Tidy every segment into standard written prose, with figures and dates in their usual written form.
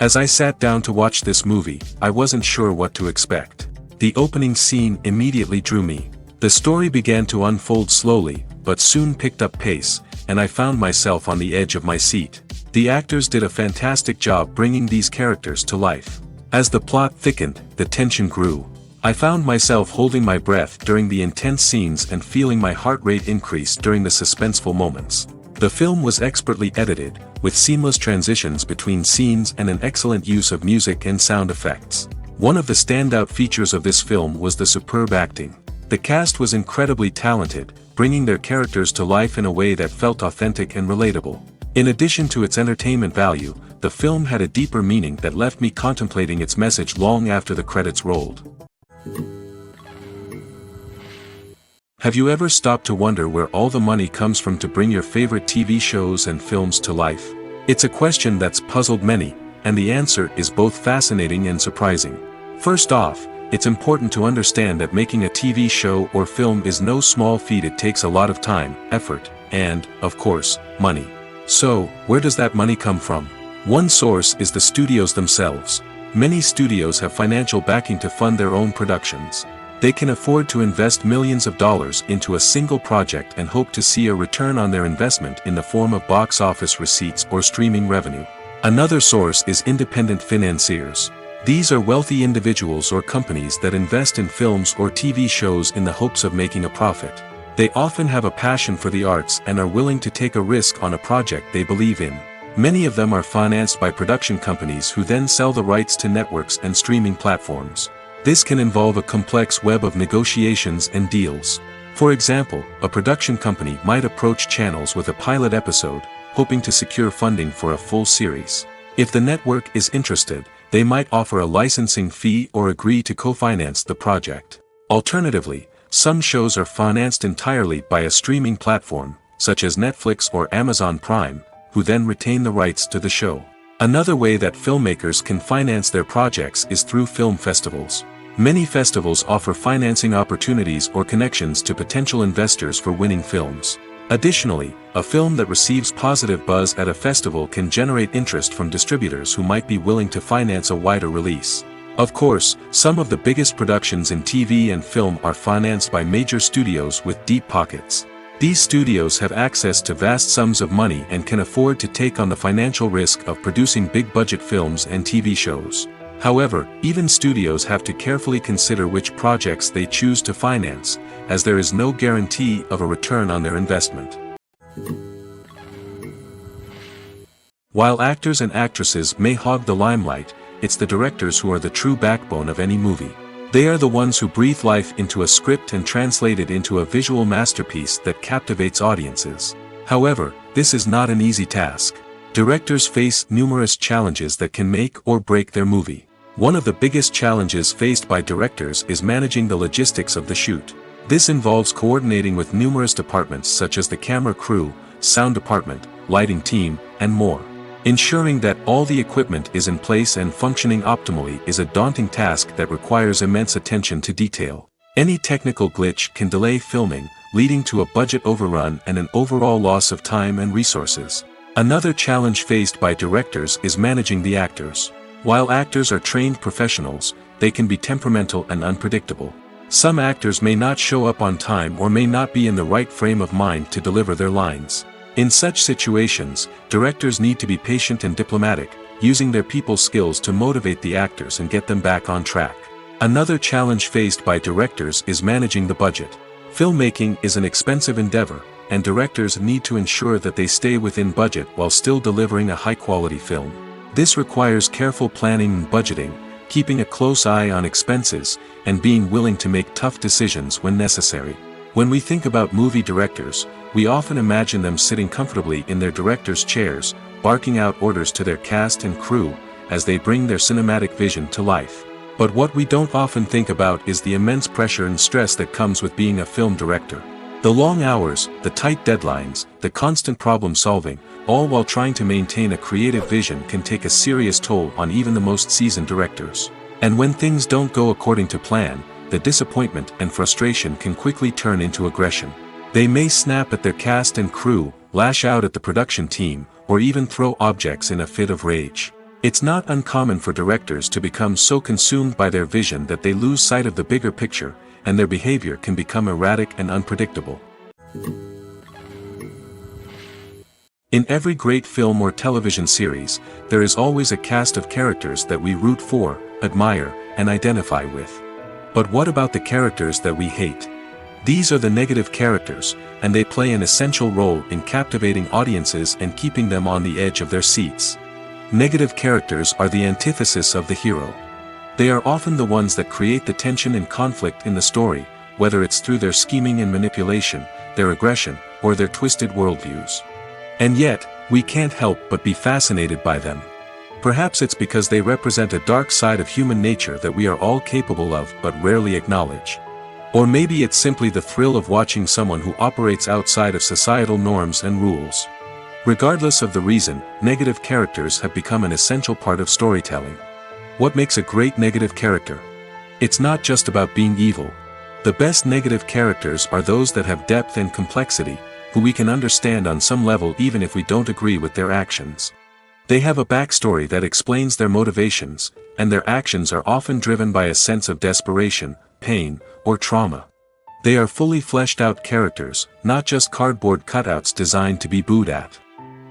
As I sat down to watch this movie, I wasn't sure what to expect. The opening scene immediately drew me. The story began to unfold slowly, but soon picked up pace, and I found myself on the edge of my seat. The actors did a fantastic job bringing these characters to life. As the plot thickened, the tension grew. I found myself holding my breath during the intense scenes and feeling my heart rate increase during the suspenseful moments. The film was expertly edited, with seamless transitions between scenes and an excellent use of music and sound effects. One of the standout features of this film was the superb acting. The cast was incredibly talented, bringing their characters to life in a way that felt authentic and relatable. In addition to its entertainment value, the film had a deeper meaning that left me contemplating its message long after the credits rolled. Have you ever stopped to wonder where all the money comes from to bring your favorite TV shows and films to life? It's a question that's puzzled many, and the answer is both fascinating and surprising. First off, it's important to understand that making a TV show or film is no small feat. It takes a lot of time, effort, and, of course, money. So, where does that money come from? One source is the studios themselves. Many studios have financial backing to fund their own productions. They can afford to invest millions of dollars into a single project and hope to see a return on their investment in the form of box office receipts or streaming revenue. Another source is independent financiers. These are wealthy individuals or companies that invest in films or TV shows in the hopes of making a profit. They often have a passion for the arts and are willing to take a risk on a project they believe in. Many of them are financed by production companies who then sell the rights to networks and streaming platforms. This can involve a complex web of negotiations and deals. For example, a production company might approach channels with a pilot episode, hoping to secure funding for a full series. If the network is interested, they might offer a licensing fee or agree to co-finance the project. Alternatively, some shows are financed entirely by a streaming platform, such as Netflix or Amazon Prime, who then retain the rights to the show. Another way that filmmakers can finance their projects is through film festivals. Many festivals offer financing opportunities or connections to potential investors for winning films. Additionally, a film that receives positive buzz at a festival can generate interest from distributors who might be willing to finance a wider release. Of course, some of the biggest productions in TV and film are financed by major studios with deep pockets. These studios have access to vast sums of money and can afford to take on the financial risk of producing big-budget films and TV shows. However, even studios have to carefully consider which projects they choose to finance, as there is no guarantee of a return on their investment. While actors and actresses may hog the limelight, it's the directors who are the true backbone of any movie. They are the ones who breathe life into a script and translate it into a visual masterpiece that captivates audiences. However, this is not an easy task. Directors face numerous challenges that can make or break their movie. One of the biggest challenges faced by directors is managing the logistics of the shoot. This involves coordinating with numerous departments such as the camera crew, sound department, lighting team, and more. Ensuring that all the equipment is in place and functioning optimally is a daunting task that requires immense attention to detail. Any technical glitch can delay filming, leading to a budget overrun and an overall loss of time and resources. Another challenge faced by directors is managing the actors. While actors are trained professionals, they can be temperamental and unpredictable. Some actors may not show up on time or may not be in the right frame of mind to deliver their lines. In such situations, directors need to be patient and diplomatic, using their people skills to motivate the actors and get them back on track. Another challenge faced by directors is managing the budget. Filmmaking is an expensive endeavor, and directors need to ensure that they stay within budget while still delivering a high-quality film. This requires careful planning and budgeting, keeping a close eye on expenses, and being willing to make tough decisions when necessary. When we think about movie directors, we often imagine them sitting comfortably in their director's chairs, barking out orders to their cast and crew, as they bring their cinematic vision to life. But what we don't often think about is the immense pressure and stress that comes with being a film director. The long hours, the tight deadlines, the constant problem solving, all while trying to maintain a creative vision can take a serious toll on even the most seasoned directors. And when things don't go according to plan, the disappointment and frustration can quickly turn into aggression. They may snap at their cast and crew, lash out at the production team, or even throw objects in a fit of rage. It's not uncommon for directors to become so consumed by their vision that they lose sight of the bigger picture, and their behavior can become erratic and unpredictable. In every great film or television series, there is always a cast of characters that we root for, admire, and identify with. But what about the characters that we hate? These are the negative characters, and they play an essential role in captivating audiences and keeping them on the edge of their seats. Negative characters are the antithesis of the hero. They are often the ones that create the tension and conflict in the story, whether it's through their scheming and manipulation, their aggression, or their twisted worldviews. And yet, we can't help but be fascinated by them. Perhaps it's because they represent a dark side of human nature that we are all capable of but rarely acknowledge. Or maybe it's simply the thrill of watching someone who operates outside of societal norms and rules. Regardless of the reason, negative characters have become an essential part of storytelling. What makes a great negative character? It's not just about being evil. The best negative characters are those that have depth and complexity, who we can understand on some level even if we don't agree with their actions. They have a backstory that explains their motivations, and their actions are often driven by a sense of desperation, pain, or trauma. They are fully fleshed out characters, not just cardboard cutouts designed to be booed at.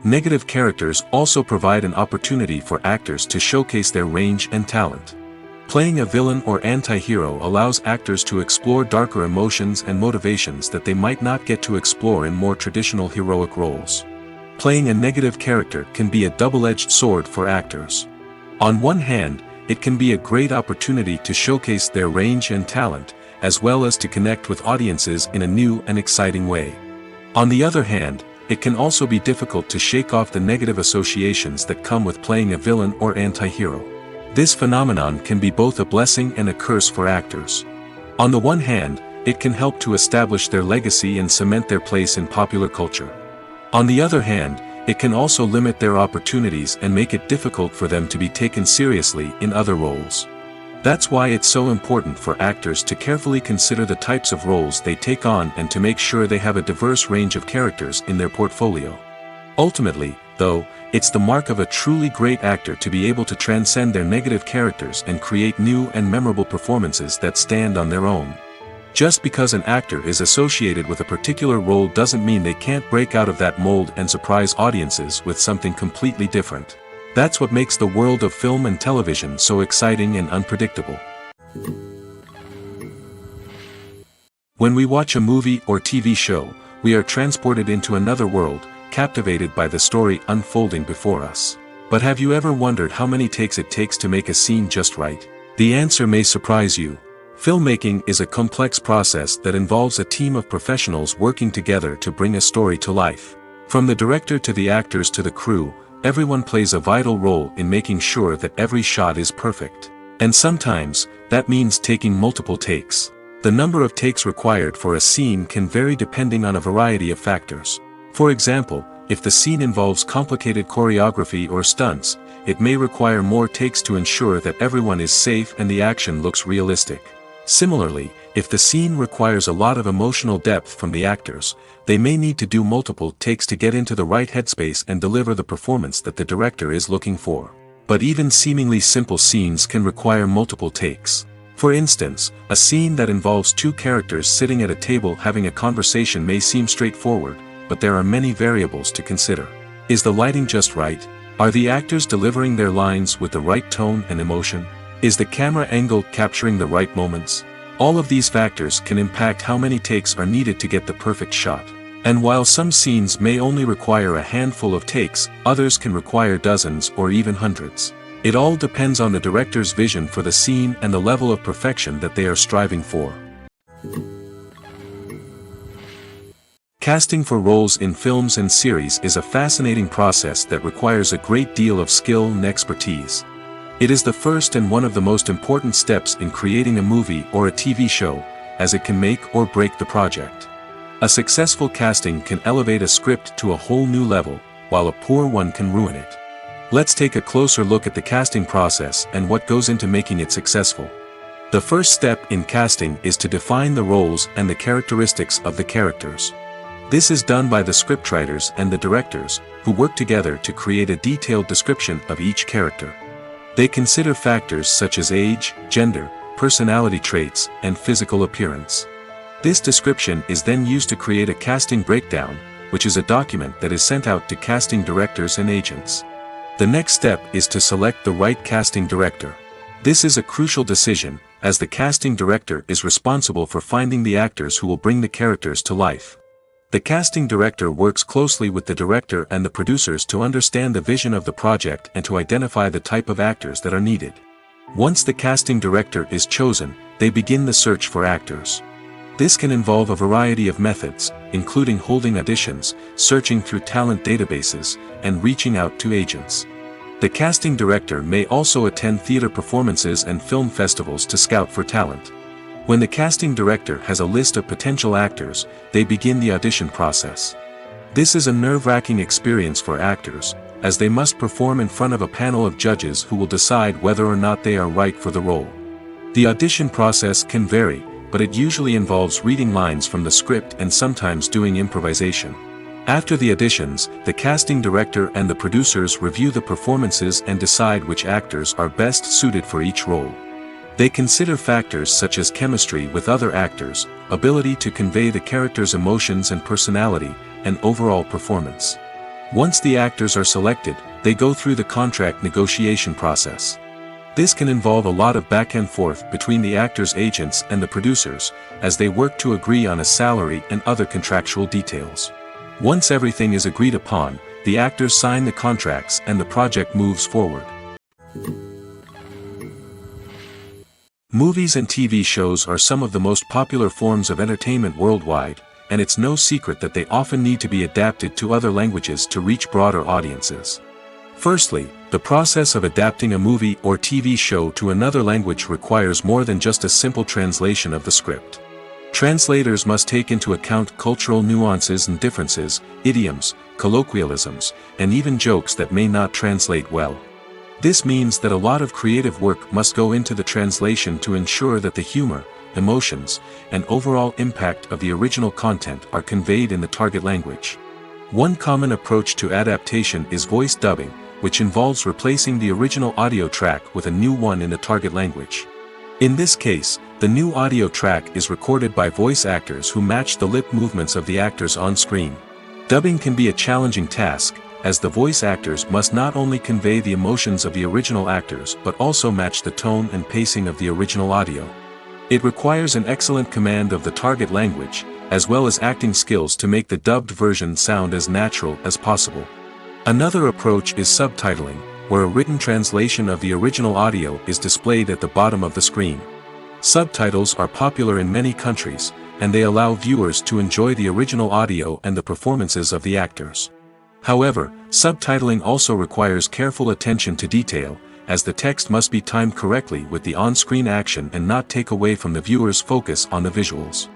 Negative characters also provide an opportunity for actors to showcase their range and talent. Playing a villain or anti-hero allows actors to explore darker emotions and motivations that they might not get to explore in more traditional heroic roles. Playing a negative character can be a double-edged sword for actors. On one hand, it can be a great opportunity to showcase their range and talent, as well as to connect with audiences in a new and exciting way. On the other hand, it can also be difficult to shake off the negative associations that come with playing a villain or anti-hero. This phenomenon can be both a blessing and a curse for actors. On the one hand, it can help to establish their legacy and cement their place in popular culture. On the other hand, it can also limit their opportunities and make it difficult for them to be taken seriously in other roles. That's why it's so important for actors to carefully consider the types of roles they take on and to make sure they have a diverse range of characters in their portfolio. Ultimately, though, it's the mark of a truly great actor to be able to transcend their negative characters and create new and memorable performances that stand on their own. Just because an actor is associated with a particular role doesn't mean they can't break out of that mold and surprise audiences with something completely different. That's what makes the world of film and television so exciting and unpredictable. When we watch a movie or TV show, we are transported into another world, captivated by the story unfolding before us. But have you ever wondered how many takes it takes to make a scene just right? The answer may surprise you. Filmmaking is a complex process that involves a team of professionals working together to bring a story to life. From the director to the actors to the crew, everyone plays a vital role in making sure that every shot is perfect. And sometimes, that means taking multiple takes. The number of takes required for a scene can vary depending on a variety of factors. For example, if the scene involves complicated choreography or stunts, it may require more takes to ensure that everyone is safe and the action looks realistic. Similarly, if the scene requires a lot of emotional depth from the actors, they may need to do multiple takes to get into the right headspace and deliver the performance that the director is looking for. But even seemingly simple scenes can require multiple takes. For instance, a scene that involves two characters sitting at a table having a conversation may seem straightforward, but there are many variables to consider. Is the lighting just right? Are the actors delivering their lines with the right tone and emotion? Is the camera angle capturing the right moments? All of these factors can impact how many takes are needed to get the perfect shot. And while some scenes may only require a handful of takes, others can require dozens or even hundreds. It all depends on the director's vision for the scene and the level of perfection that they are striving for. Casting for roles in films and series is a fascinating process that requires a great deal of skill and expertise. It is the first and one of the most important steps in creating a movie or a TV show, as it can make or break the project. A successful casting can elevate a script to a whole new level, while a poor one can ruin it. Let's take a closer look at the casting process and what goes into making it successful. The first step in casting is to define the roles and the characteristics of the characters. This is done by the scriptwriters and the directors, who work together to create a detailed description of each character. They consider factors such as age, gender, personality traits, and physical appearance. This description is then used to create a casting breakdown, which is a document that is sent out to casting directors and agents. The next step is to select the right casting director. This is a crucial decision, as the casting director is responsible for finding the actors who will bring the characters to life. The casting director works closely with the director and the producers to understand the vision of the project and to identify the type of actors that are needed. Once the casting director is chosen, they begin the search for actors. This can involve a variety of methods, including holding auditions, searching through talent databases, and reaching out to agents. The casting director may also attend theater performances and film festivals to scout for talent. When the casting director has a list of potential actors, they begin the audition process. This is a nerve-wracking experience for actors, as they must perform in front of a panel of judges who will decide whether or not they are right for the role. The audition process can vary, but it usually involves reading lines from the script and sometimes doing improvisation. After the auditions, the casting director and the producers review the performances and decide which actors are best suited for each role. They consider factors such as chemistry with other actors, ability to convey the character's emotions and personality, and overall performance. Once the actors are selected, they go through the contract negotiation process. This can involve a lot of back and forth between the actors' agents and the producers, as they work to agree on a salary and other contractual details. Once everything is agreed upon, the actors sign the contracts and the project moves forward. Movies and TV shows are some of the most popular forms of entertainment worldwide, and it's no secret that they often need to be adapted to other languages to reach broader audiences. Firstly, the process of adapting a movie or TV show to another language requires more than just a simple translation of the script. Translators must take into account cultural nuances and differences, idioms, colloquialisms, and even jokes that may not translate well. This means that a lot of creative work must go into the translation to ensure that the humor, emotions, and overall impact of the original content are conveyed in the target language. One common approach to adaptation is voice dubbing, which involves replacing the original audio track with a new one in the target language. In this case, the new audio track is recorded by voice actors who match the lip movements of the actors on screen. Dubbing can be a challenging task, as the voice actors must not only convey the emotions of the original actors but also match the tone and pacing of the original audio. It requires an excellent command of the target language, as well as acting skills to make the dubbed version sound as natural as possible. Another approach is subtitling, where a written translation of the original audio is displayed at the bottom of the screen. Subtitles are popular in many countries, and they allow viewers to enjoy the original audio and the performances of the actors. However, subtitling also requires careful attention to detail, as the text must be timed correctly with the on-screen action and not take away from the viewer's focus on the visuals.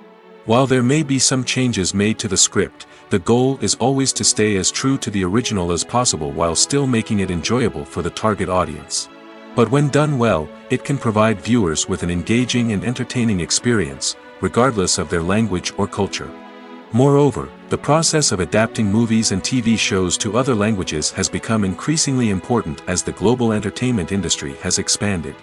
While there may be some changes made to the script, the goal is always to stay as true to the original as possible while still making it enjoyable for the target audience. But when done well, it can provide viewers with an engaging and entertaining experience, regardless of their language or culture. Moreover, the process of adapting movies and TV shows to other languages has become increasingly important as the global entertainment industry has expanded.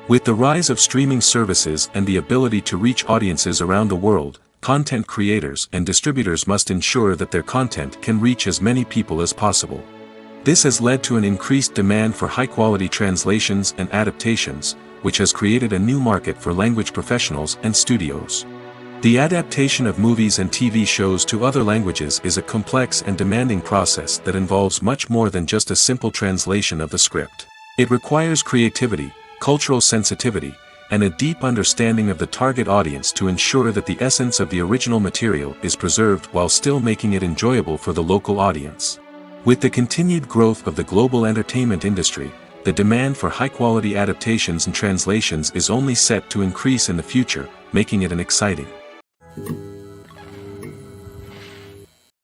With the rise of streaming services and the ability to reach audiences around the world, content creators and distributors must ensure that their content can reach as many people as possible. This has led to an increased demand for high-quality translations and adaptations, which has created a new market for language professionals and studios. The adaptation of movies and TV shows to other languages is a complex and demanding process that involves much more than just a simple translation of the script. It requires creativity, cultural sensitivity, and a deep understanding of the target audience to ensure that the essence of the original material is preserved while still making it enjoyable for the local audience. With the continued growth of the global entertainment industry, the demand for high-quality adaptations and translations is only set to increase in the future, making it exciting.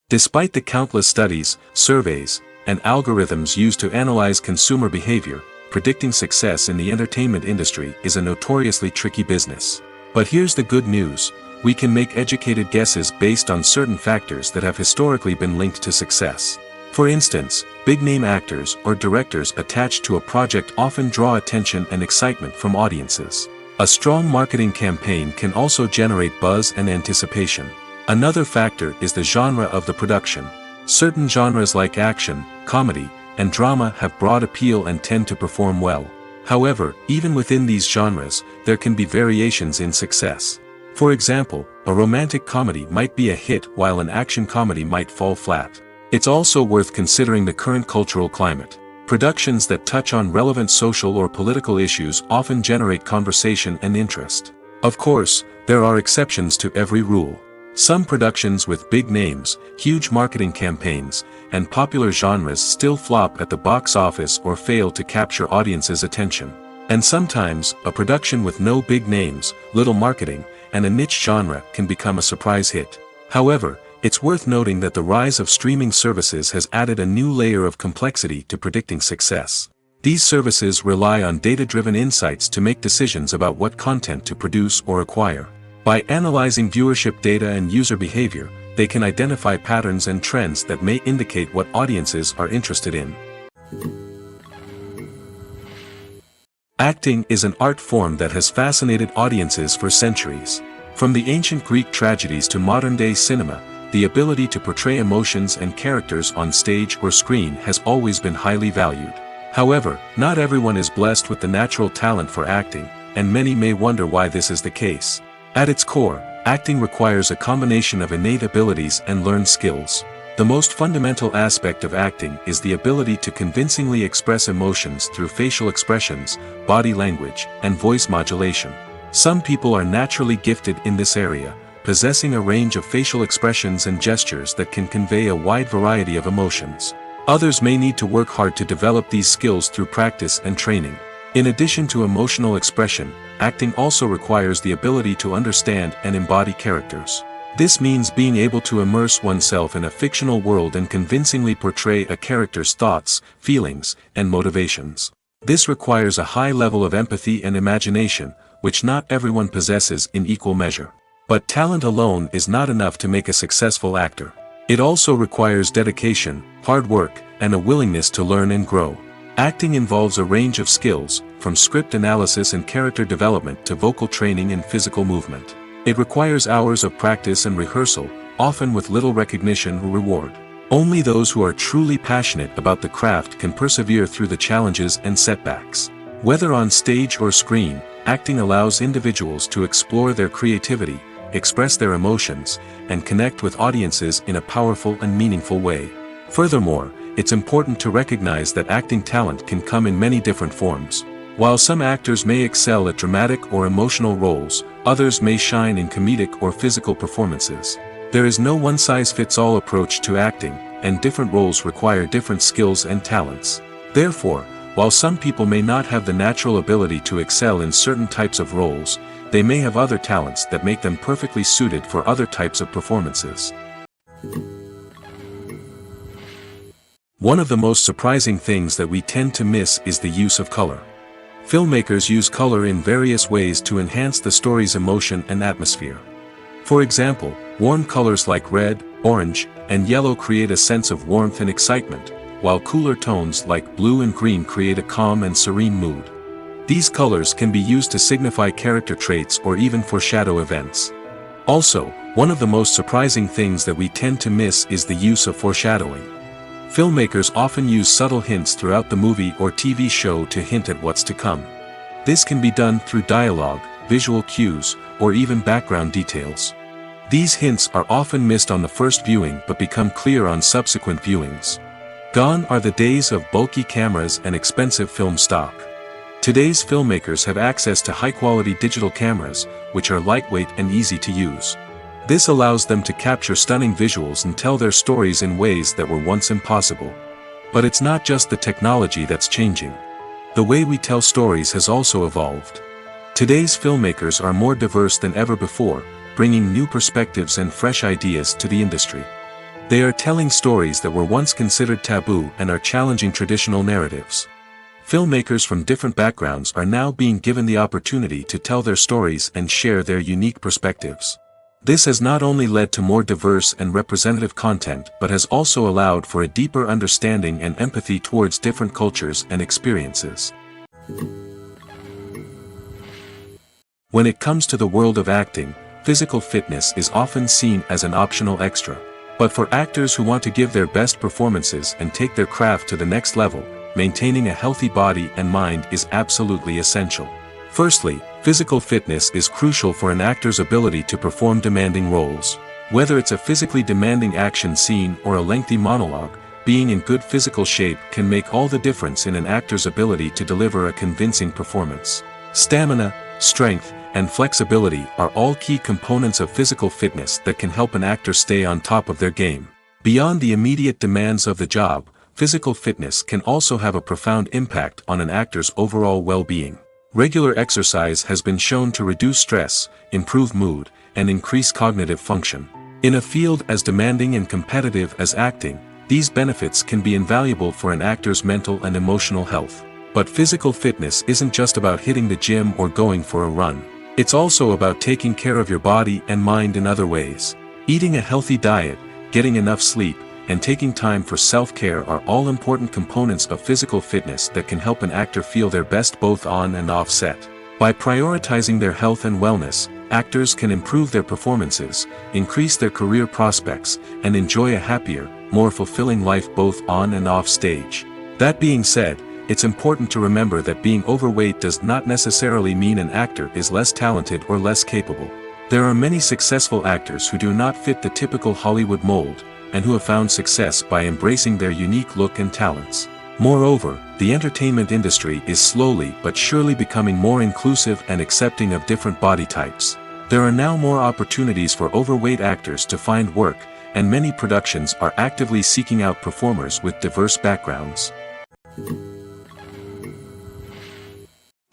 Despite the countless studies, surveys, and algorithms used to analyze consumer behavior, predicting success in the entertainment industry is a notoriously tricky business. But here's the good news: we can make educated guesses based on certain factors that have historically been linked to success. For instance, big-name actors or directors attached to a project often draw attention and excitement from audiences. A strong marketing campaign can also generate buzz and anticipation. Another factor is the genre of the production. Certain genres like action, comedy, and drama have broad appeal and tend to perform well. However, even within these genres, there can be variations in success. For example, a romantic comedy might be a hit while an action comedy might fall flat. It's also worth considering the current cultural climate. Productions that touch on relevant social or political issues often generate conversation and interest. Of course, there are exceptions to every rule. Some productions with big names, huge marketing campaigns, and popular genres still flop at the box office or fail to capture audiences' attention. And sometimes, a production with no big names, little marketing, and a niche genre can become a surprise hit. However, it's worth noting that the rise of streaming services has added a new layer of complexity to predicting success. These services rely on data-driven insights to make decisions about what content to produce or acquire. By analyzing viewership data and user behavior, they can identify patterns and trends that may indicate what audiences are interested in. Acting is an art form that has fascinated audiences for centuries. From the ancient Greek tragedies to modern-day cinema, the ability to portray emotions and characters on stage or screen has always been highly valued. However, not everyone is blessed with the natural talent for acting, and many may wonder why this is the case. At its core, acting requires a combination of innate abilities and learned skills. The most fundamental aspect of acting is the ability to convincingly express emotions through facial expressions, body language, and voice modulation. Some people are naturally gifted in this area, possessing a range of facial expressions and gestures that can convey a wide variety of emotions. Others may need to work hard to develop these skills through practice and training. In addition to emotional expression, acting also requires the ability to understand and embody characters. This means being able to immerse oneself in a fictional world and convincingly portray a character's thoughts, feelings, and motivations. This requires a high level of empathy and imagination, which not everyone possesses in equal measure. But talent alone is not enough to make a successful actor. It also requires dedication, hard work, and a willingness to learn and grow. Acting involves a range of skills, from script analysis and character development to vocal training and physical movement. It requires hours of practice and rehearsal, often with little recognition or reward. Only those who are truly passionate about the craft can persevere through the challenges and setbacks. Whether on stage or screen, acting allows individuals to explore their creativity, express their emotions, and connect with audiences in a powerful and meaningful way. Furthermore, it's important to recognize that acting talent can come in many different forms. While some actors may excel at dramatic or emotional roles, others may shine in comedic or physical performances. There is no one-size-fits-all approach to acting, and different roles require different skills and talents. Therefore, while some people may not have the natural ability to excel in certain types of roles, they may have other talents that make them perfectly suited for other types of performances. One of the most surprising things that we tend to miss is the use of color. Filmmakers use color in various ways to enhance the story's emotion and atmosphere. For example, warm colors like red, orange, and yellow create a sense of warmth and excitement, while cooler tones like blue and green create a calm and serene mood. These colors can be used to signify character traits or even foreshadow events. Also, one of the most surprising things that we tend to miss is the use of foreshadowing. Filmmakers often use subtle hints throughout the movie or TV show to hint at what's to come. This can be done through dialogue, visual cues, or even background details. These hints are often missed on the first viewing but become clear on subsequent viewings. Gone are the days of bulky cameras and expensive film stock. Today's filmmakers have access to high-quality digital cameras, which are lightweight and easy to use. This allows them to capture stunning visuals and tell their stories in ways that were once impossible. But it's not just the technology that's changing. The way we tell stories has also evolved. Today's filmmakers are more diverse than ever before, bringing new perspectives and fresh ideas to the industry. They are telling stories that were once considered taboo and are challenging traditional narratives. Filmmakers from different backgrounds are now being given the opportunity to tell their stories and share their unique perspectives. This has not only led to more diverse and representative content but has also allowed for a deeper understanding and empathy towards different cultures and experiences. When it comes to the world of acting, physical fitness is often seen as an optional extra. But for actors who want to give their best performances and take their craft to the next level, maintaining a healthy body and mind is absolutely essential. Firstly, physical fitness is crucial for an actor's ability to perform demanding roles. Whether it's a physically demanding action scene or a lengthy monologue, being in good physical shape can make all the difference in an actor's ability to deliver a convincing performance. Stamina, strength, and flexibility are all key components of physical fitness that can help an actor stay on top of their game. Beyond the immediate demands of the job, physical fitness can also have a profound impact on an actor's overall well-being. Regular exercise has been shown to reduce stress, improve mood, and increase cognitive function. In a field as demanding and competitive as acting, these benefits can be invaluable for an actor's mental and emotional health. But physical fitness isn't just about hitting the gym or going for a run. It's also about taking care of your body and mind in other ways. Eating a healthy diet, getting enough sleep, and taking time for self-care are all important components of physical fitness that can help an actor feel their best both on and off set. By prioritizing their health and wellness, actors can improve their performances, increase their career prospects, and enjoy a happier, more fulfilling life both on and off stage. That being said, it's important to remember that being overweight does not necessarily mean an actor is less talented or less capable. There are many successful actors who do not fit the typical Hollywood mold, and who have found success by embracing their unique look and talents. Moreover, the entertainment industry is slowly but surely becoming more inclusive and accepting of different body types. There are now more opportunities for overweight actors to find work, and many productions are actively seeking out performers with diverse backgrounds.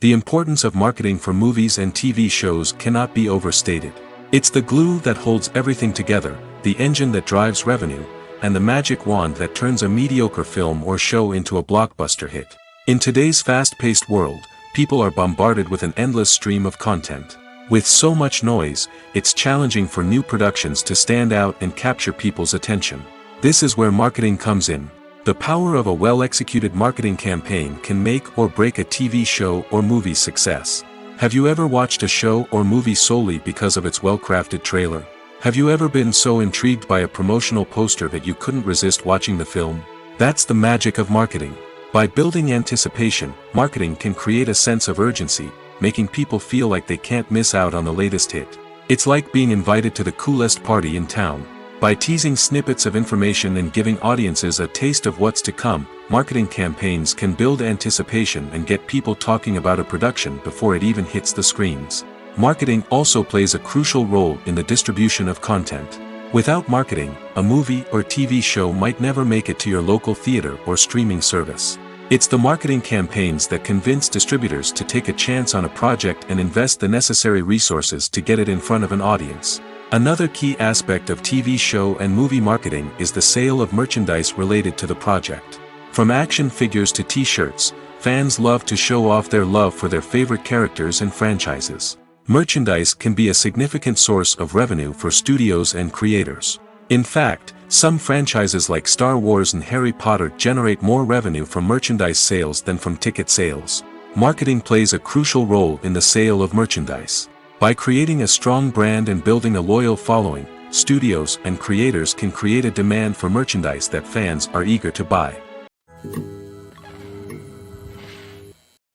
The importance of marketing for movies and TV shows cannot be overstated. It's the glue that holds everything together, the engine that drives revenue, and the magic wand that turns a mediocre film or show into a blockbuster hit. In today's fast-paced world, people are bombarded with an endless stream of content. With so much noise, it's challenging for new productions to stand out and capture people's attention. This is where marketing comes in. The power of a well-executed marketing campaign can make or break a TV show or movie's success. Have you ever watched a show or movie solely because of its well-crafted trailer? Have you ever been so intrigued by a promotional poster that you couldn't resist watching the film? That's the magic of marketing. By building anticipation, marketing can create a sense of urgency, making people feel like they can't miss out on the latest hit. It's like being invited to the coolest party in town. By teasing snippets of information and giving audiences a taste of what's to come, marketing campaigns can build anticipation and get people talking about a production before it even hits the screens. Marketing also plays a crucial role in the distribution of content. Without marketing, a movie or TV show might never make it to your local theater or streaming service. It's the marketing campaigns that convince distributors to take a chance on a project and invest the necessary resources to get it in front of an audience. Another key aspect of TV show and movie marketing is the sale of merchandise related to the project. From action figures to t-shirts, fans love to show off their love for their favorite characters and franchises. Merchandise can be a significant source of revenue for studios and creators. In fact, some franchises like Star Wars and Harry Potter generate more revenue from merchandise sales than from ticket sales. Marketing plays a crucial role in the sale of merchandise. By creating a strong brand and building a loyal following, studios and creators can create a demand for merchandise that fans are eager to buy.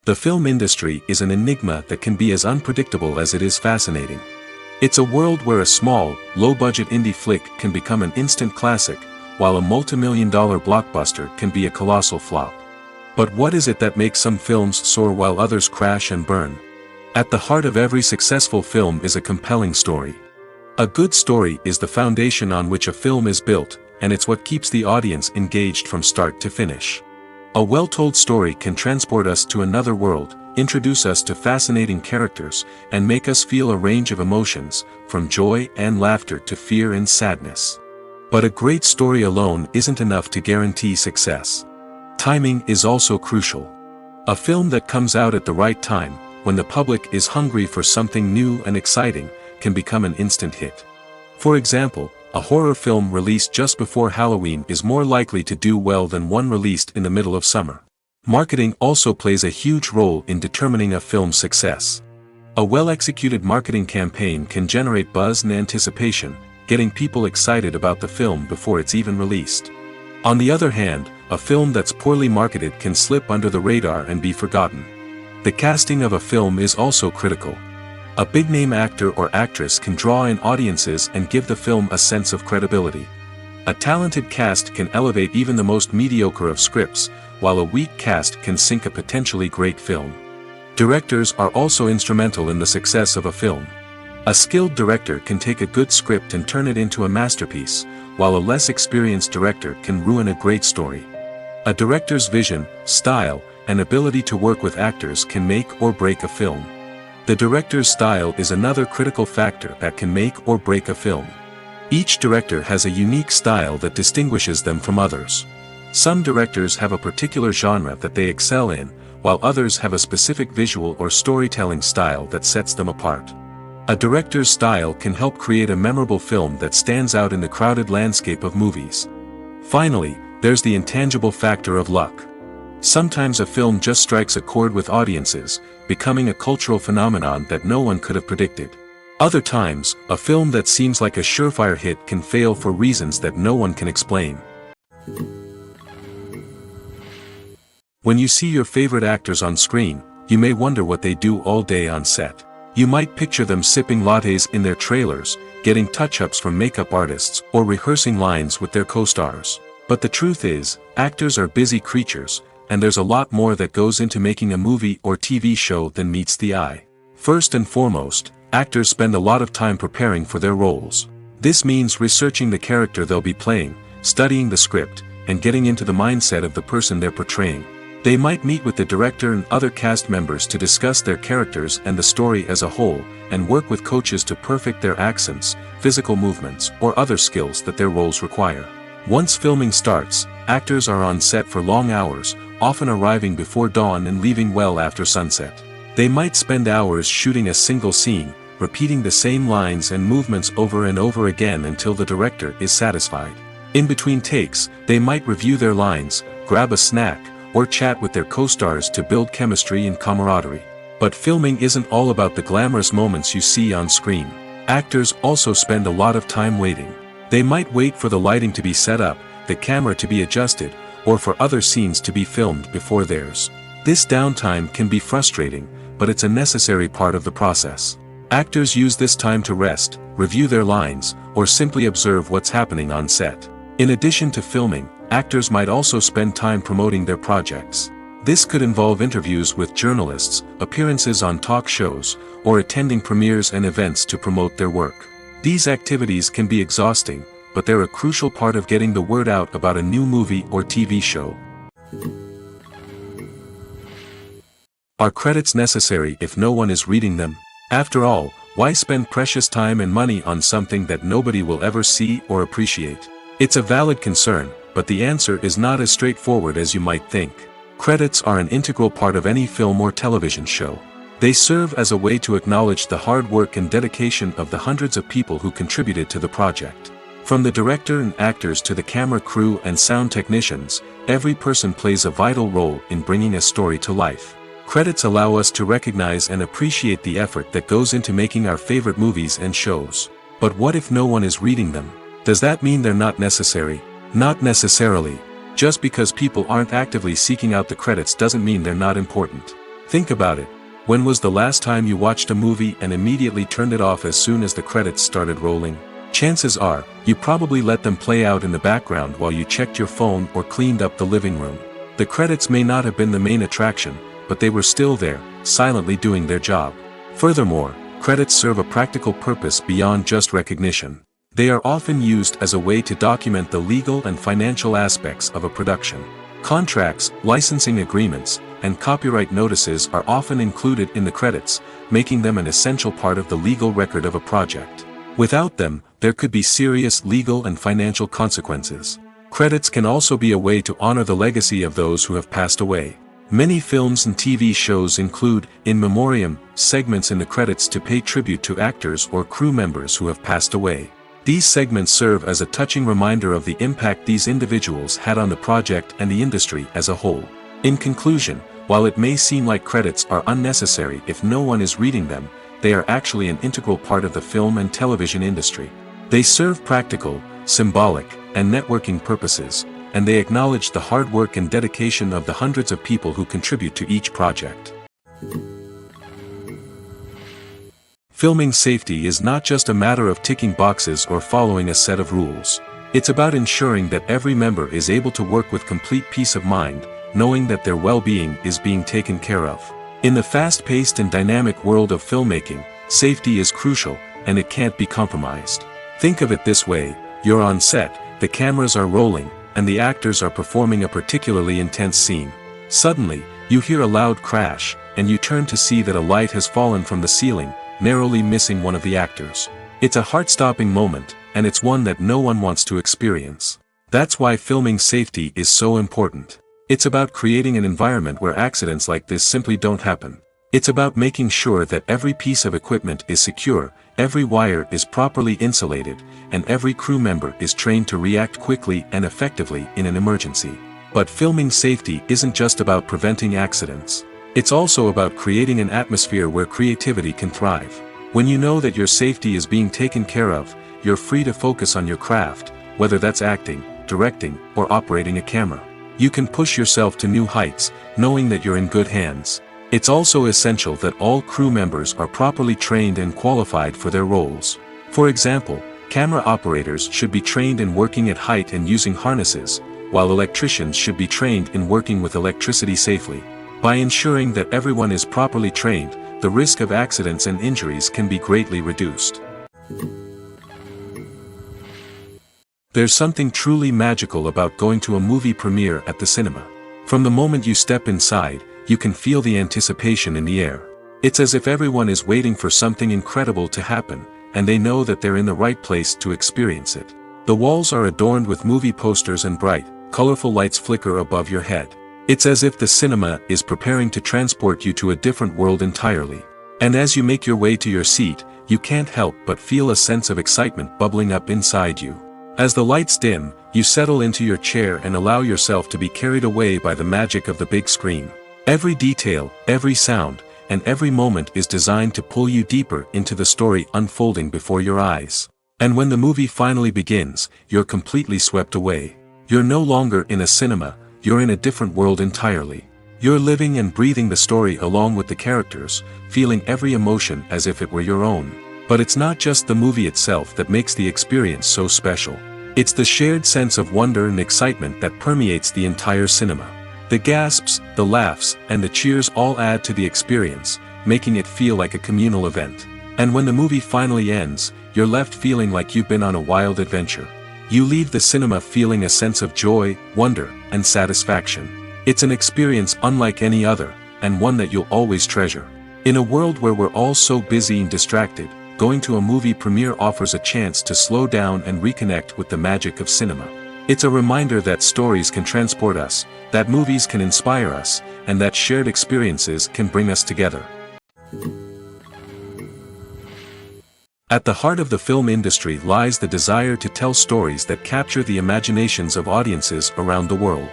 The film industry is an enigma that can be as unpredictable as it is fascinating. It's a world where a small, low-budget indie flick can become an instant classic, while a multi-million-dollar blockbuster can be a colossal flop. But what is it that makes some films soar while others crash and burn? At the heart of every successful film is a compelling story. A good story is the foundation on which a film is built, and it's what keeps the audience engaged from start to finish. A well-told story can transport us to another world, introduce us to fascinating characters, and make us feel a range of emotions, from joy and laughter to fear and sadness. But a great story alone isn't enough to guarantee success. Timing is also crucial. A film that comes out at the right time, when the public is hungry for something new and exciting, can become an instant hit. For example, a horror film released just before Halloween is more likely to do well than one released in the middle of summer. Marketing also plays a huge role in determining a film's success. A well-executed marketing campaign can generate buzz and anticipation, getting people excited about the film before it's even released. On the other hand, a film that's poorly marketed can slip under the radar and be forgotten. The casting of a film is also critical. A big-name actor or actress can draw in audiences and give the film a sense of credibility. A talented cast can elevate even the most mediocre of scripts, while a weak cast can sink a potentially great film. Directors are also instrumental in the success of a film. A skilled director can take a good script and turn it into a masterpiece, while a less experienced director can ruin a great story. A director's vision, style, and ability to work with actors can make or break a film. The director's style is another critical factor that can make or break a film. Each director has a unique style that distinguishes them from others. Some directors have a particular genre that they excel in, while others have a specific visual or storytelling style that sets them apart. A director's style can help create a memorable film that stands out in the crowded landscape of movies. Finally, there's the intangible factor of luck. Sometimes a film just strikes a chord with audiences, becoming a cultural phenomenon that no one could have predicted. Other times, a film that seems like a surefire hit can fail for reasons that no one can explain. When you see your favorite actors on screen, you may wonder what they do all day on set. You might picture them sipping lattes in their trailers, getting touch-ups from makeup artists, or rehearsing lines with their co-stars. But the truth is, actors are busy creatures, and there's a lot more that goes into making a movie or TV show than meets the eye. First and foremost, actors spend a lot of time preparing for their roles. This means researching the character they'll be playing, studying the script, and getting into the mindset of the person they're portraying. They might meet with the director and other cast members to discuss their characters and the story as a whole, and work with coaches to perfect their accents, physical movements, or other skills that their roles require. Once filming starts, actors are on set for long hours, often arriving before dawn and leaving well after sunset. They might spend hours shooting a single scene, repeating the same lines and movements over and over again until the director is satisfied. In between takes, they might review their lines, grab a snack, or chat with their co-stars to build chemistry and camaraderie. But filming isn't all about the glamorous moments you see on screen. Actors also spend a lot of time waiting. They might wait for the lighting to be set up, the camera to be adjusted, or for other scenes to be filmed before theirs. This downtime can be frustrating, but it's a necessary part of the process. Actors use this time to rest, review their lines, or simply observe what's happening on set. In addition to filming, actors might also spend time promoting their projects. This could involve interviews with journalists, appearances on talk shows, or attending premieres and events to promote their work. These activities can be exhausting, but they're a crucial part of getting the word out about a new movie or TV show. Are credits necessary if no one is reading them? After all, why spend precious time and money on something that nobody will ever see or appreciate? It's a valid concern, but the answer is not as straightforward as you might think. Credits are an integral part of any film or television show. They serve as a way to acknowledge the hard work and dedication of the hundreds of people who contributed to the project. From the director and actors to the camera crew and sound technicians, every person plays a vital role in bringing a story to life. Credits allow us to recognize and appreciate the effort that goes into making our favorite movies and shows. But what if no one is reading them? Does that mean they're not necessary? Not necessarily. Just because people aren't actively seeking out the credits doesn't mean they're not important. Think about it. When was the last time you watched a movie and immediately turned it off as soon as the credits started rolling? Chances are, you probably let them play out in the background while you checked your phone or cleaned up the living room. The credits may not have been the main attraction, but they were still there, silently doing their job. Furthermore, credits serve a practical purpose beyond just recognition. They are often used as a way to document the legal and financial aspects of a production. Contracts, licensing agreements, and copyright notices are often included in the credits, making them an essential part of the legal record of a project. Without them, there could be serious legal and financial consequences. Credits can also be a way to honor the legacy of those who have passed away. Many films and TV shows include, in memoriam, segments in the credits to pay tribute to actors or crew members who have passed away. These segments serve as a touching reminder of the impact these individuals had on the project and the industry as a whole. In conclusion, while it may seem like credits are unnecessary if no one is reading them, they are actually an integral part of the film and television industry. They serve practical, symbolic, and networking purposes, and they acknowledge the hard work and dedication of the hundreds of people who contribute to each project. Filming safety is not just a matter of ticking boxes or following a set of rules. It's about ensuring that every member is able to work with complete peace of mind, knowing that their well-being is being taken care of. In the fast-paced and dynamic world of filmmaking, safety is crucial, and it can't be compromised. Think of it this way: you're on set, the cameras are rolling, and the actors are performing a particularly intense scene. Suddenly, you hear a loud crash, and you turn to see that a light has fallen from the ceiling, narrowly missing one of the actors. It's a heart-stopping moment, and it's one that no one wants to experience. That's why filming safety is so important. It's about creating an environment where accidents like this simply don't happen. It's about making sure that every piece of equipment is secure, every wire is properly insulated, and every crew member is trained to react quickly and effectively in an emergency. But filming safety isn't just about preventing accidents. It's also about creating an atmosphere where creativity can thrive. When you know that your safety is being taken care of, you're free to focus on your craft, whether that's acting, directing, or operating a camera. You can push yourself to new heights, knowing that you're in good hands. It's also essential that all crew members are properly trained and qualified for their roles. For example, camera operators should be trained in working at height and using harnesses, while electricians should be trained in working with electricity safely. By ensuring that everyone is properly trained, the risk of accidents and injuries can be greatly reduced. There's something truly magical about going to a movie premiere at the cinema. From the moment you step inside, you can feel the anticipation in the air. It's as if everyone is waiting for something incredible to happen, and they know that they're in the right place to experience it. The walls are adorned with movie posters and bright, colorful lights flicker above your head. It's as if the cinema is preparing to transport you to a different world entirely. And as you make your way to your seat, you can't help but feel a sense of excitement bubbling up inside you. As the lights dim, you settle into your chair and allow yourself to be carried away by the magic of the big screen. Every detail, every sound, and every moment is designed to pull you deeper into the story unfolding before your eyes. And when the movie finally begins, you're completely swept away. You're no longer in a cinema, you're in a different world entirely. You're living and breathing the story along with the characters, feeling every emotion as if it were your own. But it's not just the movie itself that makes the experience so special. It's the shared sense of wonder and excitement that permeates the entire cinema. The gasps, the laughs, and the cheers all add to the experience, making it feel like a communal event. And when the movie finally ends, you're left feeling like you've been on a wild adventure. You leave the cinema feeling a sense of joy, wonder, and satisfaction. It's an experience unlike any other, and one that you'll always treasure. In a world where we're all so busy and distracted, going to a movie premiere offers a chance to slow down and reconnect with the magic of cinema. It's a reminder that stories can transport us, that movies can inspire us, and that shared experiences can bring us together. At the heart of the film industry lies the desire to tell stories that capture the imaginations of audiences around the world.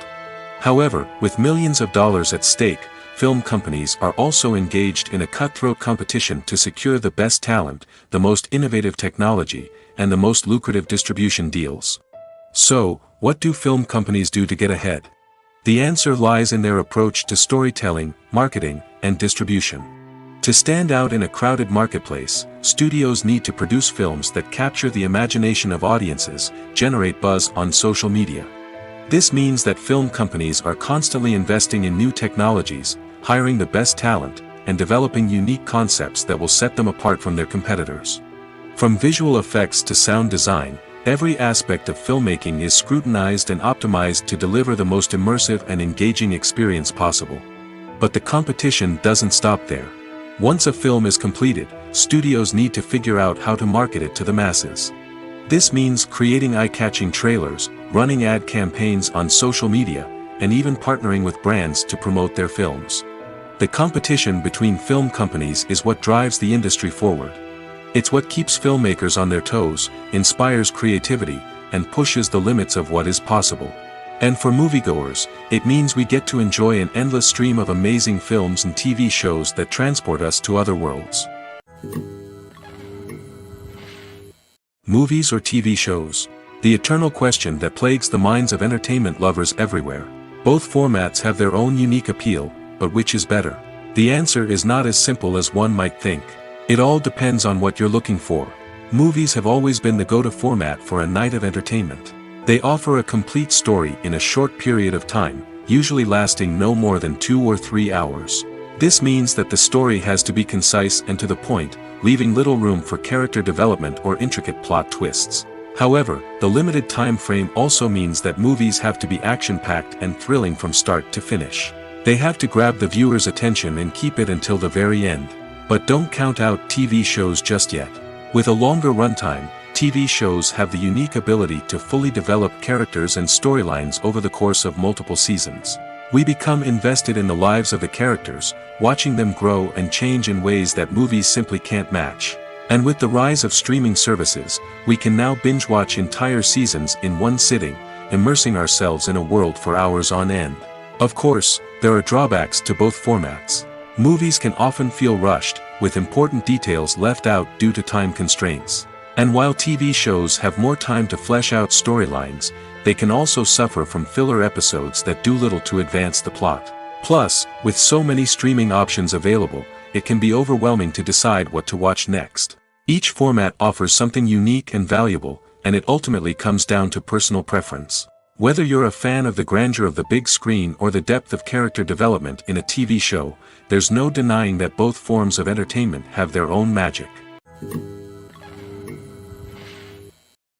However, with millions of dollars at stake, film companies are also engaged in a cutthroat competition to secure the best talent, the most innovative technology, and the most lucrative distribution deals. So, what do film companies do to get ahead? The answer lies in their approach to storytelling, marketing, and distribution. To stand out in a crowded marketplace, studios need to produce films that capture the imagination of audiences, generate buzz on social media. This means that film companies are constantly investing in new technologies, hiring the best talent, and developing unique concepts that will set them apart from their competitors. From visual effects to sound design, every aspect of filmmaking is scrutinized and optimized to deliver the most immersive and engaging experience possible. But the competition doesn't stop there. Once a film is completed, studios need to figure out how to market it to the masses. This means creating eye-catching trailers, running ad campaigns on social media, and even partnering with brands to promote their films. The competition between film companies is what drives the industry forward. It's what keeps filmmakers on their toes, inspires creativity, and pushes the limits of what is possible. And for moviegoers, it means we get to enjoy an endless stream of amazing films and TV shows that transport us to other worlds. Movies or TV shows? The eternal question that plagues the minds of entertainment lovers everywhere. Both formats have their own unique appeal, but which is better? The answer is not as simple as one might think. It all depends on what you're looking for. Movies have always been the go-to format for a night of entertainment. They offer a complete story in a short period of time, usually lasting no more than 2 or 3 hours. This means that the story has to be concise and to the point, leaving little room for character development or intricate plot twists. However, the limited time frame also means that movies have to be action-packed and thrilling from start to finish. They have to grab the viewer's attention and keep it until the very end. But don't count out TV shows just yet. With a longer runtime, TV shows have the unique ability to fully develop characters and storylines over the course of multiple seasons. We become invested in the lives of the characters, watching them grow and change in ways that movies simply can't match. And with the rise of streaming services, we can now binge-watch entire seasons in one sitting, immersing ourselves in a world for hours on end. Of course, there are drawbacks to both formats. Movies can often feel rushed, with important details left out due to time constraints. And while TV shows have more time to flesh out storylines, they can also suffer from filler episodes that do little to advance the plot. Plus, with so many streaming options available, it can be overwhelming to decide what to watch next. Each format offers something unique and valuable, and it ultimately comes down to personal preference. Whether you're a fan of the grandeur of the big screen or the depth of character development in a TV show, there's no denying that both forms of entertainment have their own magic.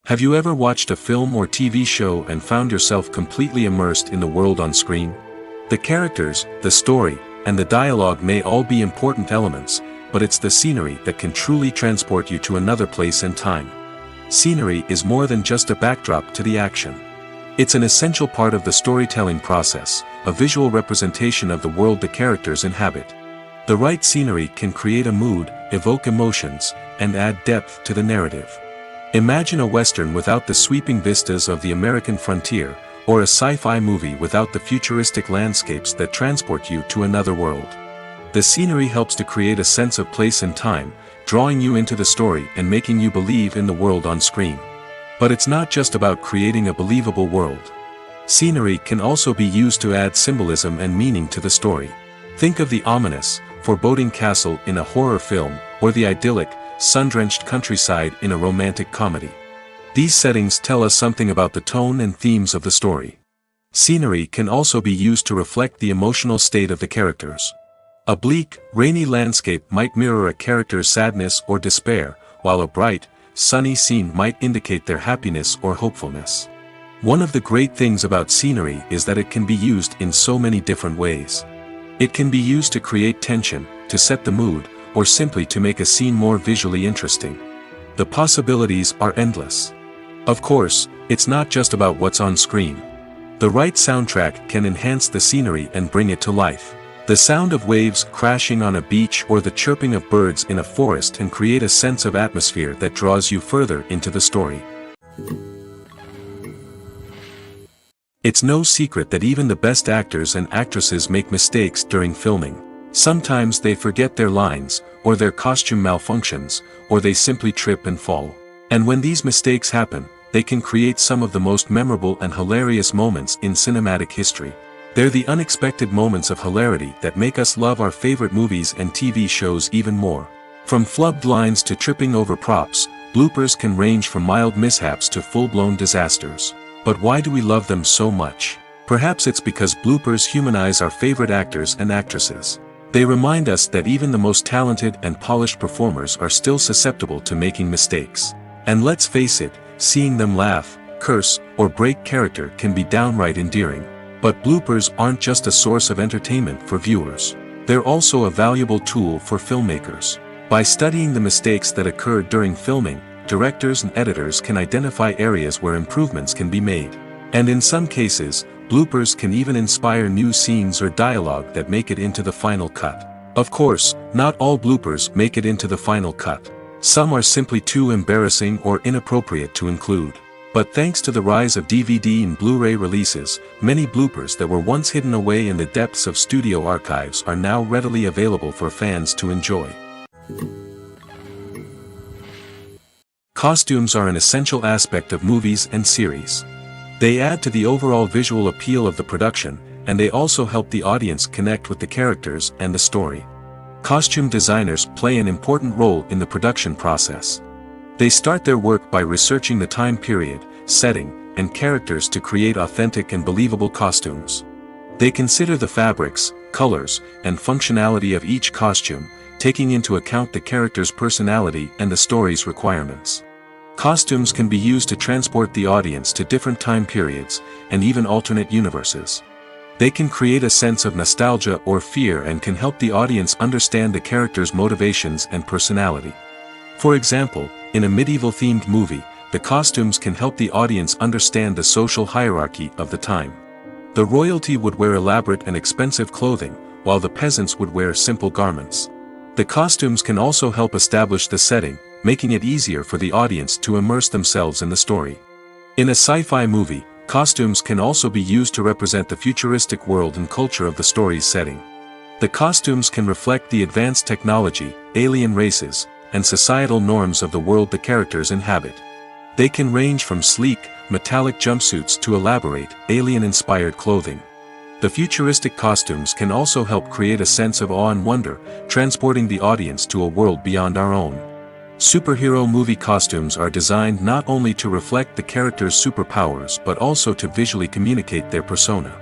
Have you ever watched a film or TV show and found yourself completely immersed in the world on screen? The characters, the story, and the dialogue may all be important elements, but it's the scenery that can truly transport you to another place and time. Scenery is more than just a backdrop to the action. It's an essential part of the storytelling process, a visual representation of the world the characters inhabit. The right scenery can create a mood, evoke emotions, and add depth to the narrative. Imagine a Western without the sweeping vistas of the American frontier, or a sci-fi movie without the futuristic landscapes that transport you to another world. The scenery helps to create a sense of place and time, drawing you into the story and making you believe in the world on screen. But it's not just about creating a believable world. Scenery can also be used to add symbolism and meaning to the story. Think of the ominous, foreboding castle in a horror film, or the idyllic, sun-drenched countryside in a romantic comedy. These settings tell us something about the tone and themes of the story. Scenery can also be used to reflect the emotional state of the characters. A bleak, rainy landscape might mirror a character's sadness or despair, while a bright, sunny scene might indicate their happiness or hopefulness. One of the great things about scenery is that it can be used in so many different ways. It can be used to create tension, to set the mood, or simply to make a scene more visually interesting. The possibilities are endless. Of course, it's not just about what's on screen. The right soundtrack can enhance the scenery and bring it to life. The sound of waves crashing on a beach or the chirping of birds in a forest can create a sense of atmosphere that draws you further into the story. It's no secret that even the best actors and actresses make mistakes during filming. Sometimes they forget their lines, or their costume malfunctions, or they simply trip and fall. And when these mistakes happen, they can create some of the most memorable and hilarious moments in cinematic history. They're the unexpected moments of hilarity that make us love our favorite movies and TV shows even more. From flubbed lines to tripping over props, bloopers can range from mild mishaps to full-blown disasters. But why do we love them so much? Perhaps it's because bloopers humanize our favorite actors and actresses. They remind us that even the most talented and polished performers are still susceptible to making mistakes. And let's face it, seeing them laugh, curse, or break character can be downright endearing. But bloopers aren't just a source of entertainment for viewers. They're also a valuable tool for filmmakers. By studying the mistakes that occurred during filming, directors and editors can identify areas where improvements can be made. And in some cases, bloopers can even inspire new scenes or dialogue that make it into the final cut. Of course, not all bloopers make it into the final cut. Some are simply too embarrassing or inappropriate to include. But thanks to the rise of DVD and Blu-ray releases, many bloopers that were once hidden away in the depths of studio archives are now readily available for fans to enjoy. Costumes are an essential aspect of movies and series. They add to the overall visual appeal of the production, and they also help the audience connect with the characters and the story. Costume designers play an important role in the production process. They start their work by researching the time period, setting, and characters to create authentic and believable costumes. They consider the fabrics, colors, and functionality of each costume, taking into account the character's personality and the story's requirements. Costumes can be used to transport the audience to different time periods, and even alternate universes. They can create a sense of nostalgia or fear and can help the audience understand the character's motivations and personality. For example, in a medieval-themed movie, the costumes can help the audience understand the social hierarchy of the time. The royalty would wear elaborate and expensive clothing, while the peasants would wear simple garments. The costumes can also help establish the setting, making it easier for the audience to immerse themselves in the story. In a sci-fi movie, costumes can also be used to represent the futuristic world and culture of the story's setting. The costumes can reflect the advanced technology, alien races, and societal norms of the world the characters inhabit. They can range from sleek, metallic jumpsuits to elaborate, alien-inspired clothing. The futuristic costumes can also help create a sense of awe and wonder, transporting the audience to a world beyond our own. Superhero movie costumes are designed not only to reflect the character's superpowers but also to visually communicate their persona.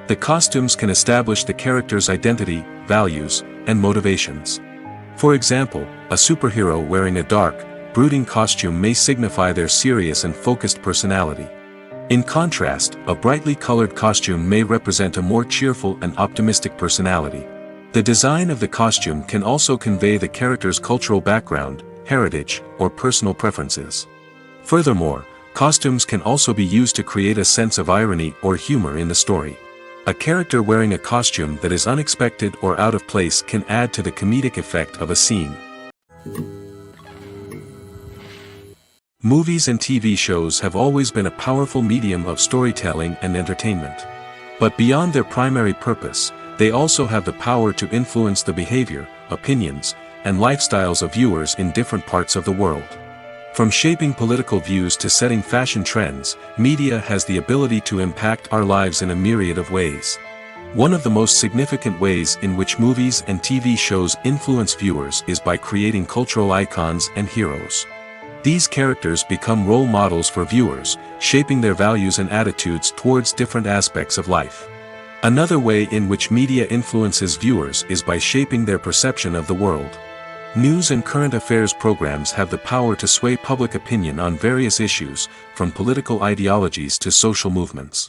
The costumes can establish the character's identity, values, and motivations. For example, a superhero wearing a dark, brooding costume may signify their serious and focused personality. In contrast, a brightly colored costume may represent a more cheerful and optimistic personality. The design of the costume can also convey the character's cultural background, heritage, or personal preferences. Furthermore, costumes can also be used to create a sense of irony or humor in the story. A character wearing a costume that is unexpected or out of place can add to the comedic effect of a scene. Movies and TV shows have always been a powerful medium of storytelling and entertainment. But beyond their primary purpose, they also have the power to influence the behavior, opinions, and lifestyles of viewers in different parts of the world. From shaping political views to setting fashion trends, media has the ability to impact our lives in a myriad of ways. One of the most significant ways in which movies and TV shows influence viewers is by creating cultural icons and heroes. These characters become role models for viewers, shaping their values and attitudes towards different aspects of life. Another way in which media influences viewers is by shaping their perception of the world. News and current affairs programs have the power to sway public opinion on various issues, from political ideologies to social movements.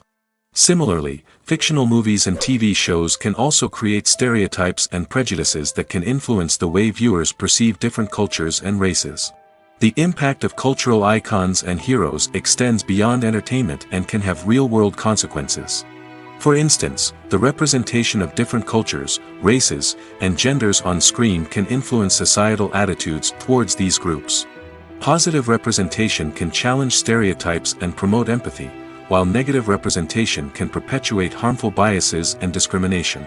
Similarly, fictional movies and TV shows can also create stereotypes and prejudices that can influence the way viewers perceive different cultures and races. The impact of cultural icons and heroes extends beyond entertainment and can have real-world consequences. For instance, the representation of different cultures, races, and genders on screen can influence societal attitudes towards these groups. Positive representation can challenge stereotypes and promote empathy, while negative representation can perpetuate harmful biases and discrimination.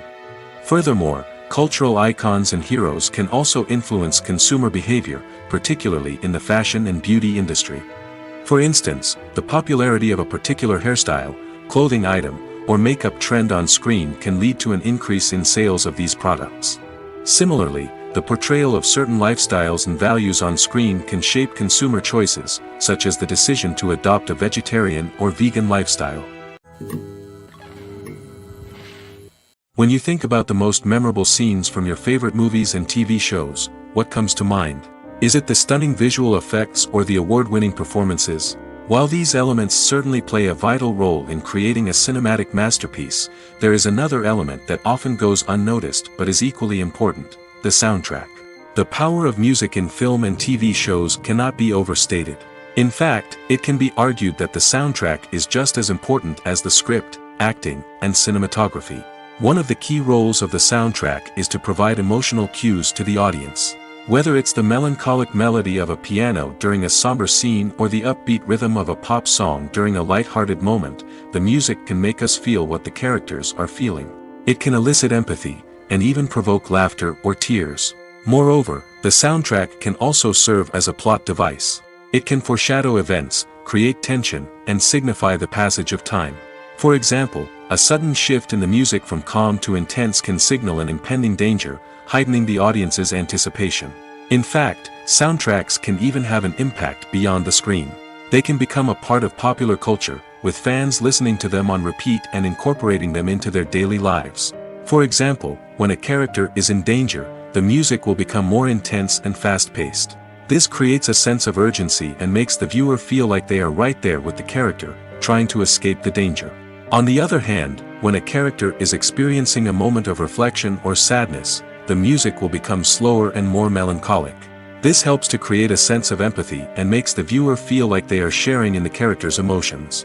Furthermore, cultural icons and heroes can also influence consumer behavior, particularly in the fashion and beauty industry. For instance, the popularity of a particular hairstyle, clothing item, or makeup trend on screen can lead to an increase in sales of these products. Similarly, the portrayal of certain lifestyles and values on screen can shape consumer choices, such as the decision to adopt a vegetarian or vegan lifestyle. When you think about the most memorable scenes from your favorite movies and TV shows, what comes to mind? Is it the stunning visual effects or the award-winning performances? While these elements certainly play a vital role in creating a cinematic masterpiece, there is another element that often goes unnoticed but is equally important: the soundtrack. The power of music in film and TV shows cannot be overstated. In fact, it can be argued that the soundtrack is just as important as the script, acting, and cinematography. One of the key roles of the soundtrack is to provide emotional cues to the audience. Whether it's the melancholic melody of a piano during a somber scene or the upbeat rhythm of a pop song during a light-hearted moment, the music can make us feel what the characters are feeling. It can elicit empathy, and even provoke laughter or tears. Moreover, the soundtrack can also serve as a plot device. It can foreshadow events, create tension, and signify the passage of time. For example, a sudden shift in the music from calm to intense can signal an impending danger, heightening the audience's anticipation. In fact, soundtracks can even have an impact beyond the screen. They can become a part of popular culture, with fans listening to them on repeat and incorporating them into their daily lives. For example, when a character is in danger, the music will become more intense and fast-paced. This creates a sense of urgency and makes the viewer feel like they are right there with the character, trying to escape the danger. On the other hand, when a character is experiencing a moment of reflection or sadness, the music will become slower and more melancholic. This helps to create a sense of empathy and makes the viewer feel like they are sharing in the character's emotions.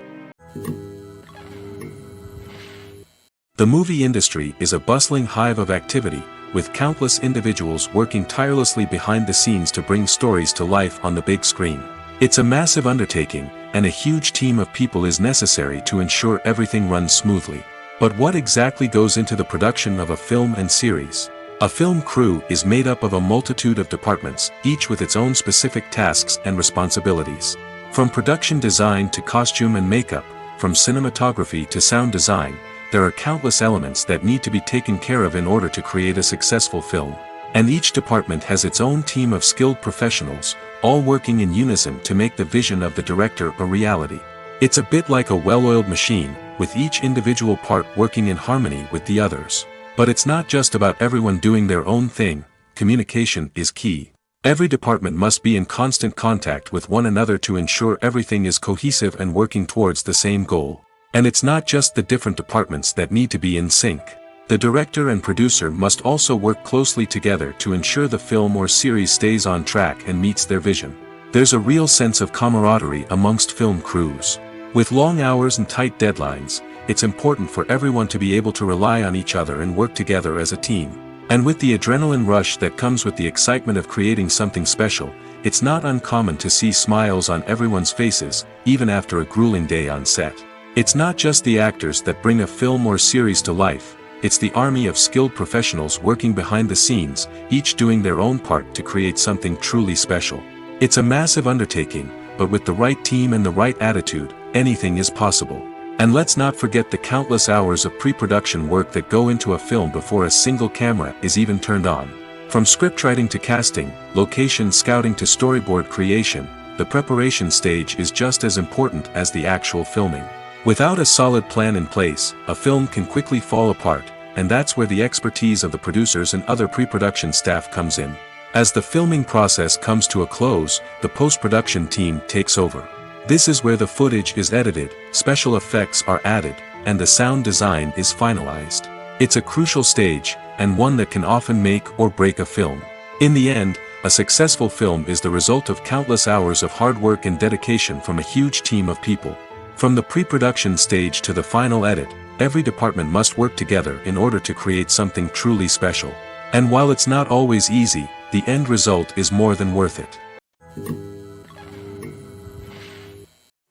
The movie industry is a bustling hive of activity, with countless individuals working tirelessly behind the scenes to bring stories to life on the big screen. It's a massive undertaking, and a huge team of people is necessary to ensure everything runs smoothly. But what exactly goes into the production of a film and series? A film crew is made up of a multitude of departments, each with its own specific tasks and responsibilities. From production design to costume and makeup, from cinematography to sound design, there are countless elements that need to be taken care of in order to create a successful film. And each department has its own team of skilled professionals, all working in unison to make the vision of the director a reality. It's a bit like a well-oiled machine, with each individual part working in harmony with the others. But it's not just about everyone doing their own thing. Communication is key. Every department must be in constant contact with one another to ensure everything is cohesive and working towards the same goal. And it's not just the different departments that need to be in sync. The director and producer must also work closely together to ensure the film or series stays on track and meets their vision. There's a real sense of camaraderie amongst film crews. With long hours and tight deadlines, it's important for everyone to be able to rely on each other and work together as a team. And with the adrenaline rush that comes with the excitement of creating something special, it's not uncommon to see smiles on everyone's faces, even after a grueling day on set. It's not just the actors that bring a film or series to life, it's the army of skilled professionals working behind the scenes, each doing their own part to create something truly special. It's a massive undertaking, but with the right team and the right attitude, anything is possible. And let's not forget the countless hours of pre-production work that go into a film before a single camera is even turned on. From scriptwriting to casting, location scouting to storyboard creation, the preparation stage is just as important as the actual filming. Without a solid plan in place, a film can quickly fall apart, and that's where the expertise of the producers and other pre-production staff comes in. As the filming process comes to a close, the post-production team takes over. This is where the footage is edited, special effects are added, and the sound design is finalized. It's a crucial stage, and one that can often make or break a film. In the end, a successful film is the result of countless hours of hard work and dedication from a huge team of people. From the pre-production stage to the final edit, every department must work together in order to create something truly special. And while it's not always easy, the end result is more than worth it.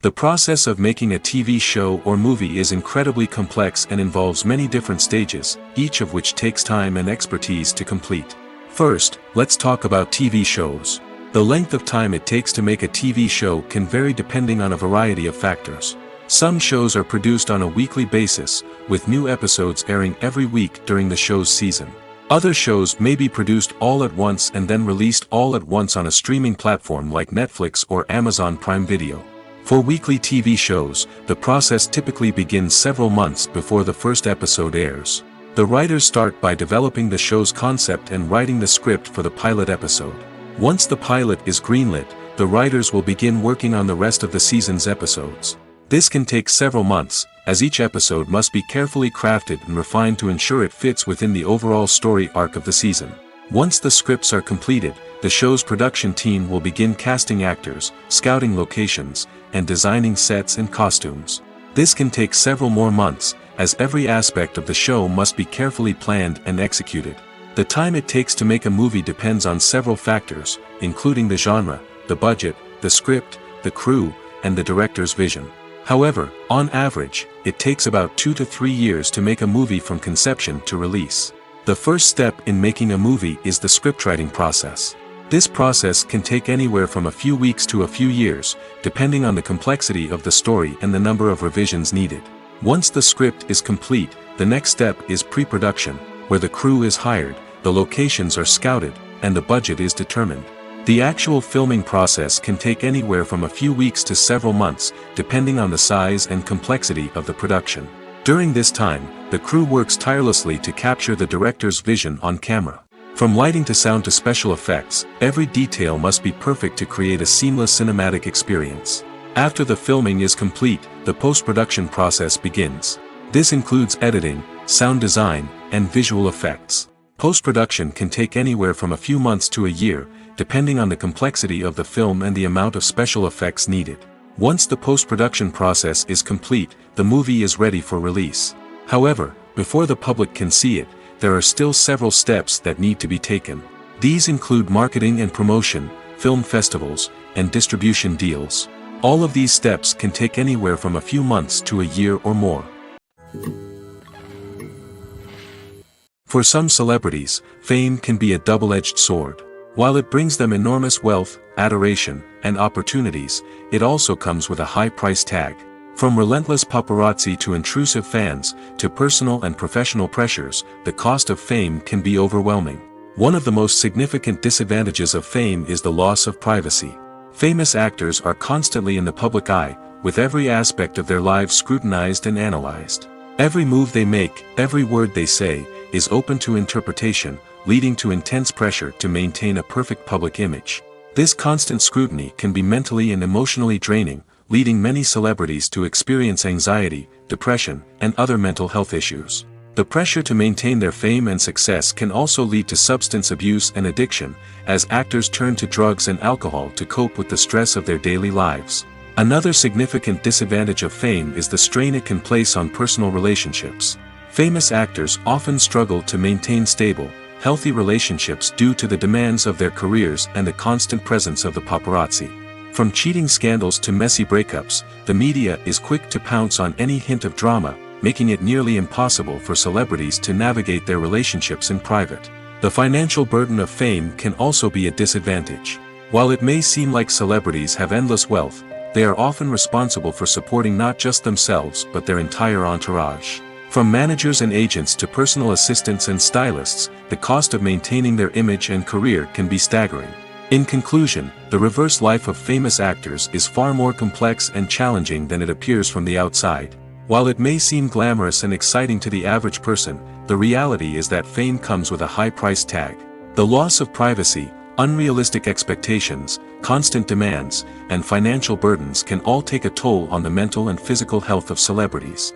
The process of making a TV show or movie is incredibly complex and involves many different stages, each of which takes time and expertise to complete. First, let's talk about TV shows. The length of time it takes to make a TV show can vary depending on a variety of factors. Some shows are produced on a weekly basis, with new episodes airing every week during the show's season. Other shows may be produced all at once and then released all at once on a streaming platform like Netflix or Amazon Prime Video. For weekly TV shows, the process typically begins several months before the first episode airs. The writers start by developing the show's concept and writing the script for the pilot episode. Once the pilot is greenlit, the writers will begin working on the rest of the season's episodes. This can take several months, as each episode must be carefully crafted and refined to ensure it fits within the overall story arc of the season. Once the scripts are completed, the show's production team will begin casting actors, scouting locations, and designing sets and costumes. This can take several more months, as every aspect of the show must be carefully planned and executed. The time it takes to make a movie depends on several factors, including the genre, the budget, the script, the crew, and the director's vision. However, on average, it takes about 2 to 3 years to make a movie from conception to release. The first step in making a movie is the scriptwriting process. This process can take anywhere from a few weeks to a few years, depending on the complexity of the story and the number of revisions needed. Once the script is complete, the next step is pre-production, where the crew is hired, the locations are scouted, and the budget is determined. The actual filming process can take anywhere from a few weeks to several months, depending on the size and complexity of the production. During this time, the crew works tirelessly to capture the director's vision on camera. From lighting to sound to special effects, every detail must be perfect to create a seamless cinematic experience. After the filming is complete, the post-production process begins. This includes editing, sound design, and visual effects. Post-production can take anywhere from a few months to a year, depending on the complexity of the film and the amount of special effects needed. Once the post-production process is complete, the movie is ready for release. However, before the public can see it, there are still several steps that need to be taken. These include marketing and promotion, film festivals, and distribution deals. All of these steps can take anywhere from a few months to a year or more. For some celebrities, fame can be a double-edged sword. While it brings them enormous wealth, adoration, and opportunities, it also comes with a high price tag. From relentless paparazzi to intrusive fans, to personal and professional pressures, the cost of fame can be overwhelming. One of the most significant disadvantages of fame is the loss of privacy. Famous actors are constantly in the public eye, with every aspect of their lives scrutinized and analyzed. Every move they make, every word they say, is open to interpretation, leading to intense pressure to maintain a perfect public image. This constant scrutiny can be mentally and emotionally draining, leading many celebrities to experience anxiety, depression, and other mental health issues. The pressure to maintain their fame and success can also lead to substance abuse and addiction, as actors turn to drugs and alcohol to cope with the stress of their daily lives. Another significant disadvantage of fame is the strain it can place on personal relationships. Famous actors often struggle to maintain stable, healthy relationships due to the demands of their careers and the constant presence of the paparazzi. From cheating scandals to messy breakups, the media is quick to pounce on any hint of drama, making it nearly impossible for celebrities to navigate their relationships in private. The financial burden of fame can also be a disadvantage. While it may seem like celebrities have endless wealth, they are often responsible for supporting not just themselves but their entire entourage. From managers and agents to personal assistants and stylists, the cost of maintaining their image and career can be staggering. In conclusion, the reverse life of famous actors is far more complex and challenging than it appears from the outside. While it may seem glamorous and exciting to the average person, the reality is that fame comes with a high price tag. The loss of privacy, unrealistic expectations, constant demands, and financial burdens can all take a toll on the mental and physical health of celebrities.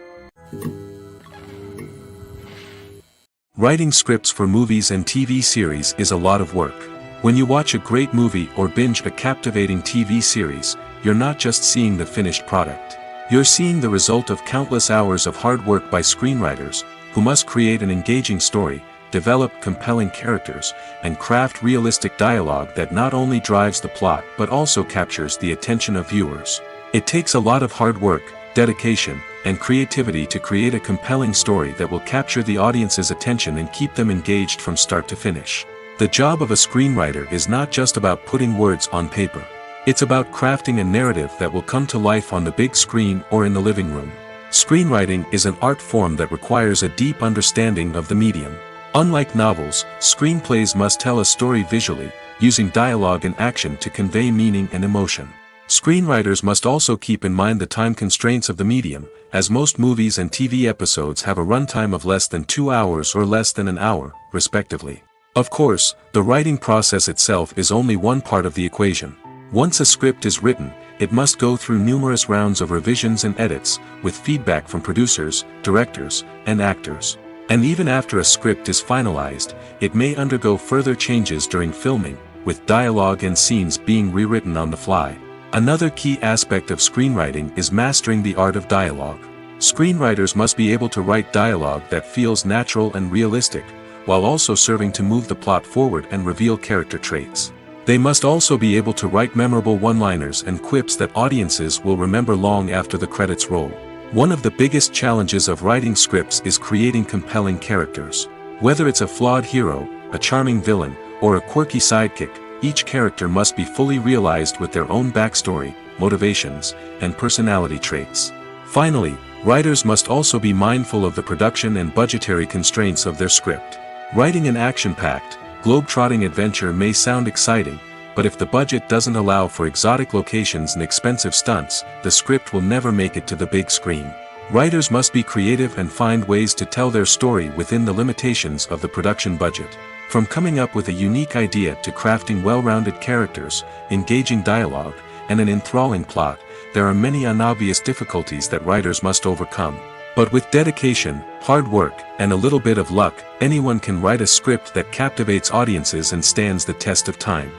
Writing scripts for movies and TV series is a lot of work. When you watch a great movie or binge a captivating TV series, you're not just seeing the finished product. You're seeing the result of countless hours of hard work by screenwriters, who must create an engaging story, develop compelling characters, and craft realistic dialogue that not only drives the plot but also captures the attention of viewers. It takes a lot of hard work, dedication, and creativity to create a compelling story that will capture the audience's attention and keep them engaged from start to finish. The job of a screenwriter is not just about putting words on paper. It's about crafting a narrative that will come to life on the big screen or in the living room. Screenwriting is an art form that requires a deep understanding of the medium. Unlike novels, screenplays must tell a story visually, using dialogue and action to convey meaning and emotion. Screenwriters must also keep in mind the time constraints of the medium, as most movies and TV episodes have a runtime of less than 2 hours or less than an hour, respectively. Of course, the writing process itself is only one part of the equation. Once a script is written, it must go through numerous rounds of revisions and edits, with feedback from producers, directors, and actors. And even after a script is finalized, it may undergo further changes during filming, with dialogue and scenes being rewritten on the fly. Another key aspect of screenwriting is mastering the art of dialogue. Screenwriters must be able to write dialogue that feels natural and realistic, while also serving to move the plot forward and reveal character traits. They must also be able to write memorable one-liners and quips that audiences will remember long after the credits roll. One of the biggest challenges of writing scripts is creating compelling characters. Whether it's a flawed hero, a charming villain, or a quirky sidekick, each character must be fully realized with their own backstory, motivations, and personality traits. Finally, writers must also be mindful of the production and budgetary constraints of their script. Writing an action-packed, globe-trotting adventure may sound exciting, but if the budget doesn't allow for exotic locations and expensive stunts, the script will never make it to the big screen. Writers must be creative and find ways to tell their story within the limitations of the production budget. From coming up with a unique idea to crafting well-rounded characters, engaging dialogue, and an enthralling plot, there are many unobvious difficulties that writers must overcome. But with dedication, hard work, and a little bit of luck, anyone can write a script that captivates audiences and stands the test of time.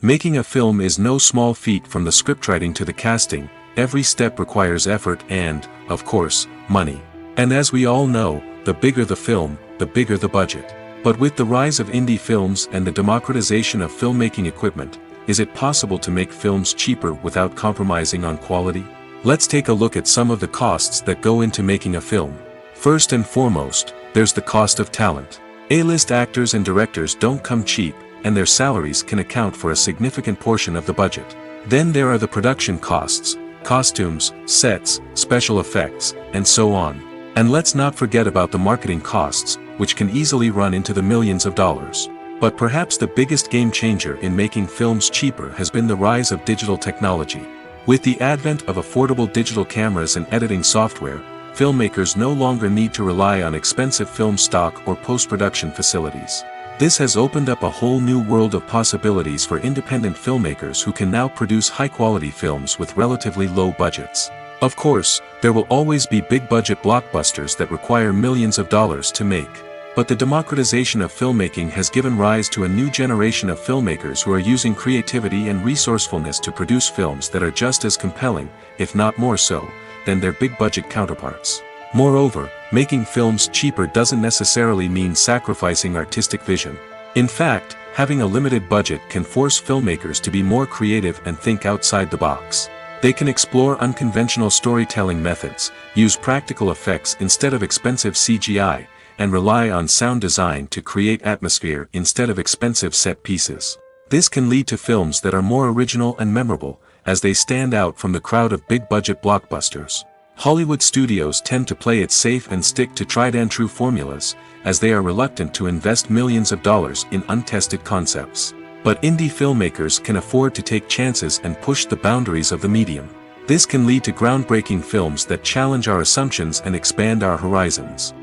Making a film is no small feat. From the scriptwriting to the casting, every step requires effort and, of course, money. And as we all know, the bigger the film, the bigger the budget. But with the rise of indie films and the democratization of filmmaking equipment, is it possible to make films cheaper without compromising on quality? Let's take a look at some of the costs that go into making a film. First and foremost, there's the cost of talent. A-list actors and directors don't come cheap, and their salaries can account for a significant portion of the budget. Then there are the production costs, costumes, sets, special effects, and so on. And let's not forget about the marketing costs, which can easily run into the millions of dollars. But perhaps the biggest game changer in making films cheaper has been the rise of digital technology. With the advent of affordable digital cameras and editing software, filmmakers no longer need to rely on expensive film stock or post-production facilities. This has opened up a whole new world of possibilities for independent filmmakers who can now produce high-quality films with relatively low budgets. Of course, there will always be big-budget blockbusters that require millions of dollars to make. But the democratization of filmmaking has given rise to a new generation of filmmakers who are using creativity and resourcefulness to produce films that are just as compelling, if not more so, than their big-budget counterparts. Moreover, making films cheaper doesn't necessarily mean sacrificing artistic vision. In fact, having a limited budget can force filmmakers to be more creative and think outside the box. They can explore unconventional storytelling methods, use practical effects instead of expensive CGI, and rely on sound design to create atmosphere instead of expensive set pieces. This can lead to films that are more original and memorable, as they stand out from the crowd of big-budget blockbusters. Hollywood studios tend to play it safe and stick to tried-and-true formulas, as they are reluctant to invest millions of dollars in untested concepts. But indie filmmakers can afford to take chances and push the boundaries of the medium. This can lead to groundbreaking films that challenge our assumptions and expand our horizons.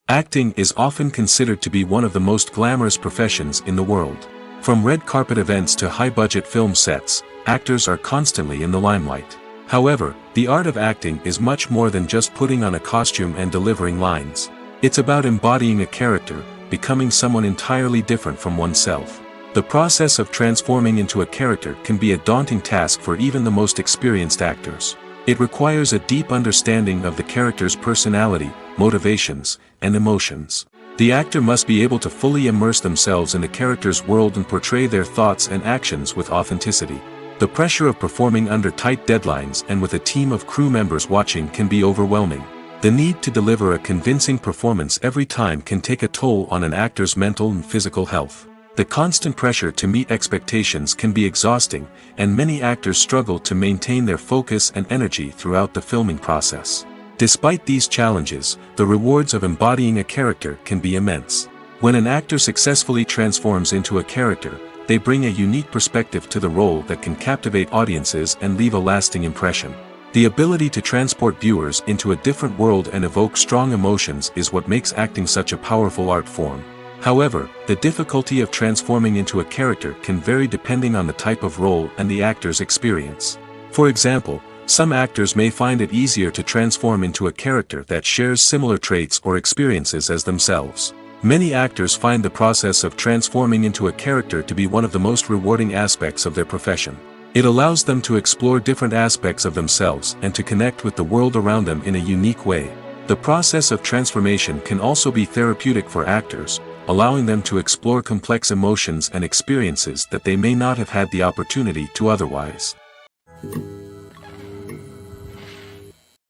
Acting is often considered to be one of the most glamorous professions in the world. From red carpet events to high-budget film sets, actors are constantly in the limelight. However, the art of acting is much more than just putting on a costume and delivering lines. It's about embodying a character, becoming someone entirely different from oneself. The process of transforming into a character can be a daunting task for even the most experienced actors. It requires a deep understanding of the character's personality, motivations, and emotions. The actor must be able to fully immerse themselves in the character's world and portray their thoughts and actions with authenticity. The pressure of performing under tight deadlines and with a team of crew members watching can be overwhelming. The need to deliver a convincing performance every time can take a toll on an actor's mental and physical health. The constant pressure to meet expectations can be exhausting, and many actors struggle to maintain their focus and energy throughout the filming process. Despite these challenges, the rewards of embodying a character can be immense. When an actor successfully transforms into a character, they bring a unique perspective to the role that can captivate audiences and leave a lasting impression. The ability to transport viewers into a different world and evoke strong emotions is what makes acting such a powerful art form. However, the difficulty of transforming into a character can vary depending on the type of role and the actor's experience. For example, some actors may find it easier to transform into a character that shares similar traits or experiences as themselves. Many actors find the process of transforming into a character to be one of the most rewarding aspects of their profession. It allows them to explore different aspects of themselves and to connect with the world around them in a unique way. The process of transformation can also be therapeutic for actors, allowing them to explore complex emotions and experiences that they may not have had the opportunity to otherwise.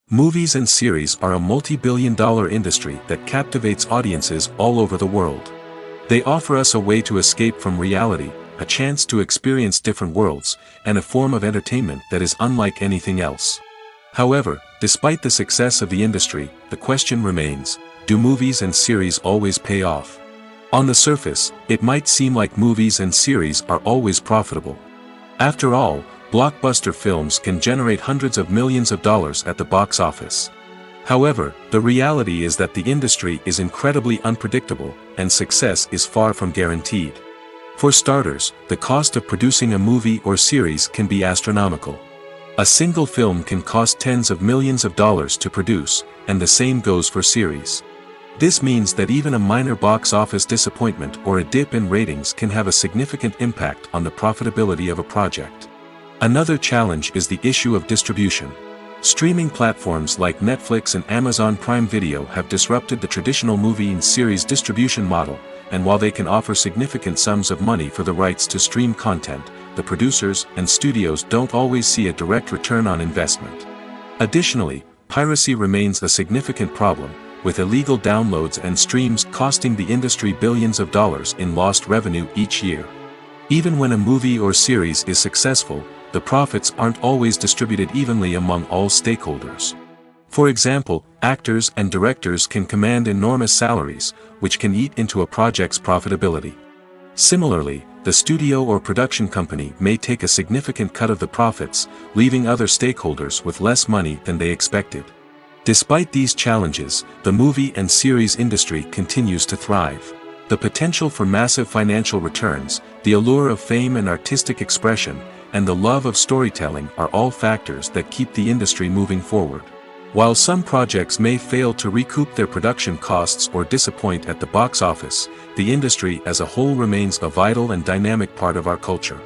Movies and series are a multi-billion-dollar industry that captivates audiences all over the world. They offer us a way to escape from reality, a chance to experience different worlds, and a form of entertainment that is unlike anything else. However, despite the success of the industry, the question remains, do movies and series always pay off? On the surface, it might seem like movies and series are always profitable. After all, blockbuster films can generate hundreds of millions of dollars at the box office. However, the reality is that the industry is incredibly unpredictable, and success is far from guaranteed. For starters, the cost of producing a movie or series can be astronomical. A single film can cost tens of millions of dollars to produce, and the same goes for series. This means that even a minor box office disappointment or a dip in ratings can have a significant impact on the profitability of a project. Another challenge is the issue of distribution. Streaming platforms like Netflix and Amazon Prime Video have disrupted the traditional movie and series distribution model, and while they can offer significant sums of money for the rights to stream content, the producers and studios don't always see a direct return on investment. Additionally, piracy remains a significant problem, with illegal downloads and streams costing the industry billions of dollars in lost revenue each year. Even when a movie or series is successful, the profits aren't always distributed evenly among all stakeholders. For example, actors and directors can command enormous salaries, which can eat into a project's profitability. Similarly, the studio or production company may take a significant cut of the profits, leaving other stakeholders with less money than they expected. Despite these challenges, the movie and series industry continues to thrive. The potential for massive financial returns, the allure of fame and artistic expression, and the love of storytelling are all factors that keep the industry moving forward. While some projects may fail to recoup their production costs or disappoint at the box office, the industry as a whole remains a vital and dynamic part of our culture.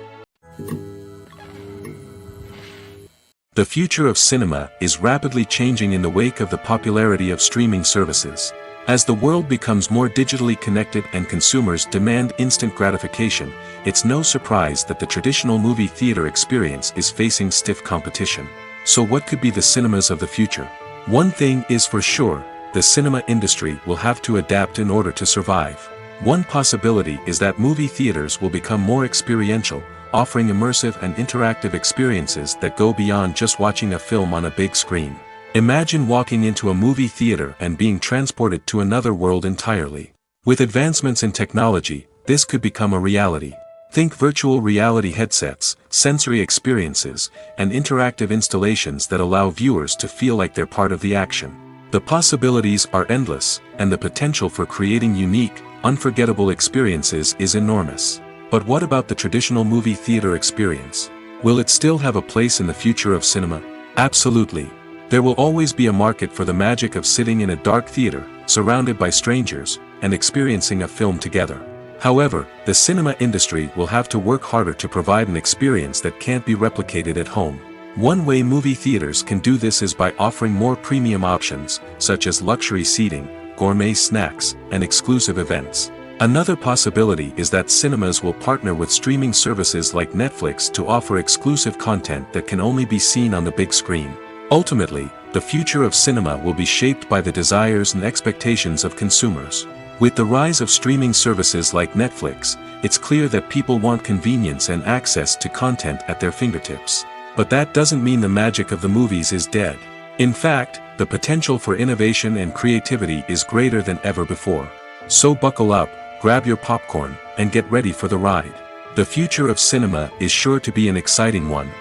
The future of cinema is rapidly changing in the wake of the popularity of streaming services. As the world becomes more digitally connected and consumers demand instant gratification, it's no surprise that the traditional movie theater experience is facing stiff competition. So what could be the cinemas of the future? One thing is for sure, the cinema industry will have to adapt in order to survive. One possibility is that movie theaters will become more experiential, offering immersive and interactive experiences that go beyond just watching a film on a big screen. Imagine walking into a movie theater and being transported to another world entirely. With advancements in technology, this could become a reality. Think virtual reality headsets, sensory experiences, and interactive installations that allow viewers to feel like they're part of the action. The possibilities are endless, and the potential for creating unique, unforgettable experiences is enormous. But what about the traditional movie theater experience? Will it still have a place in the future of cinema? Absolutely. There will always be a market for the magic of sitting in a dark theater, surrounded by strangers, and experiencing a film together. However, the cinema industry will have to work harder to provide an experience that can't be replicated at home. One way movie theaters can do this is by offering more premium options, such as luxury seating, gourmet snacks, and exclusive events. Another possibility is that cinemas will partner with streaming services like Netflix to offer exclusive content that can only be seen on the big screen. Ultimately, the future of cinema will be shaped by the desires and expectations of consumers. With the rise of streaming services like Netflix, it's clear that people want convenience and access to content at their fingertips. But that doesn't mean the magic of the movies is dead. In fact, the potential for innovation and creativity is greater than ever before. So buckle up, grab your popcorn, and get ready for the ride. The future of cinema is sure to be an exciting one.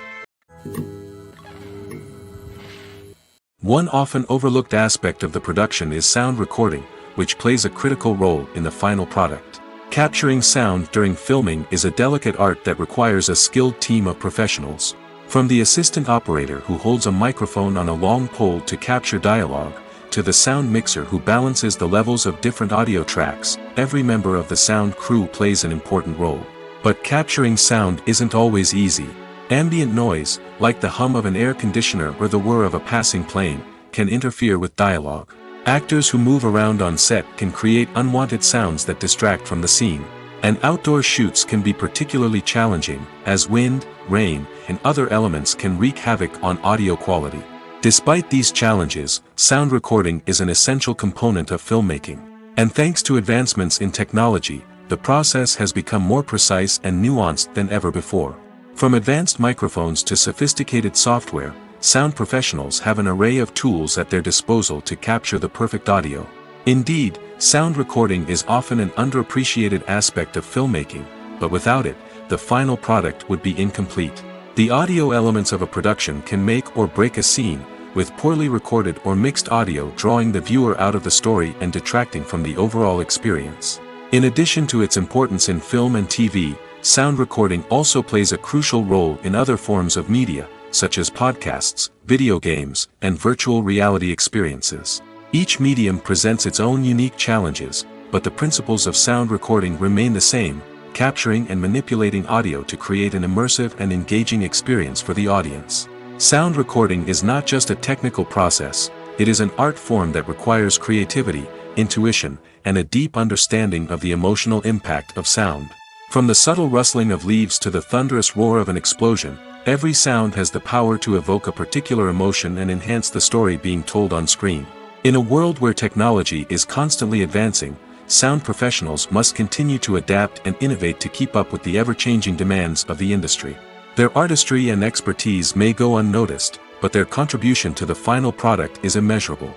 One often overlooked aspect of the production is sound recording, which plays a critical role in the final product. Capturing sound during filming is a delicate art that requires a skilled team of professionals. From the assistant operator who holds a microphone on a long pole to capture dialogue, to the sound mixer who balances the levels of different audio tracks, every member of the sound crew plays an important role. But capturing sound isn't always easy. Ambient noise, like the hum of an air conditioner or the whir of a passing plane, can interfere with dialogue. Actors who move around on set can create unwanted sounds that distract from the scene. And outdoor shoots can be particularly challenging, as wind, rain, and other elements can wreak havoc on audio quality. Despite these challenges, sound recording is an essential component of filmmaking. And thanks to advancements in technology, the process has become more precise and nuanced than ever before. From advanced microphones to sophisticated software, sound professionals have an array of tools at their disposal to capture the perfect audio. Indeed, sound recording is often an underappreciated aspect of filmmaking, but without it, the final product would be incomplete. The audio elements of a production can make or break a scene, with poorly recorded or mixed audio drawing the viewer out of the story and detracting from the overall experience. In addition to its importance in film and TV, sound recording also plays a crucial role in other forms of media, such as podcasts, video games, and virtual reality experiences. Each medium presents its own unique challenges, but the principles of sound recording remain the same, capturing and manipulating audio to create an immersive and engaging experience for the audience. Sound recording is not just a technical process, it is an art form that requires creativity, intuition, and a deep understanding of the emotional impact of sound. From the subtle rustling of leaves to the thunderous roar of an explosion, every sound has the power to evoke a particular emotion and enhance the story being told on screen. In a world where technology is constantly advancing, sound professionals must continue to adapt and innovate to keep up with the ever-changing demands of the industry. Their artistry and expertise may go unnoticed, but their contribution to the final product is immeasurable.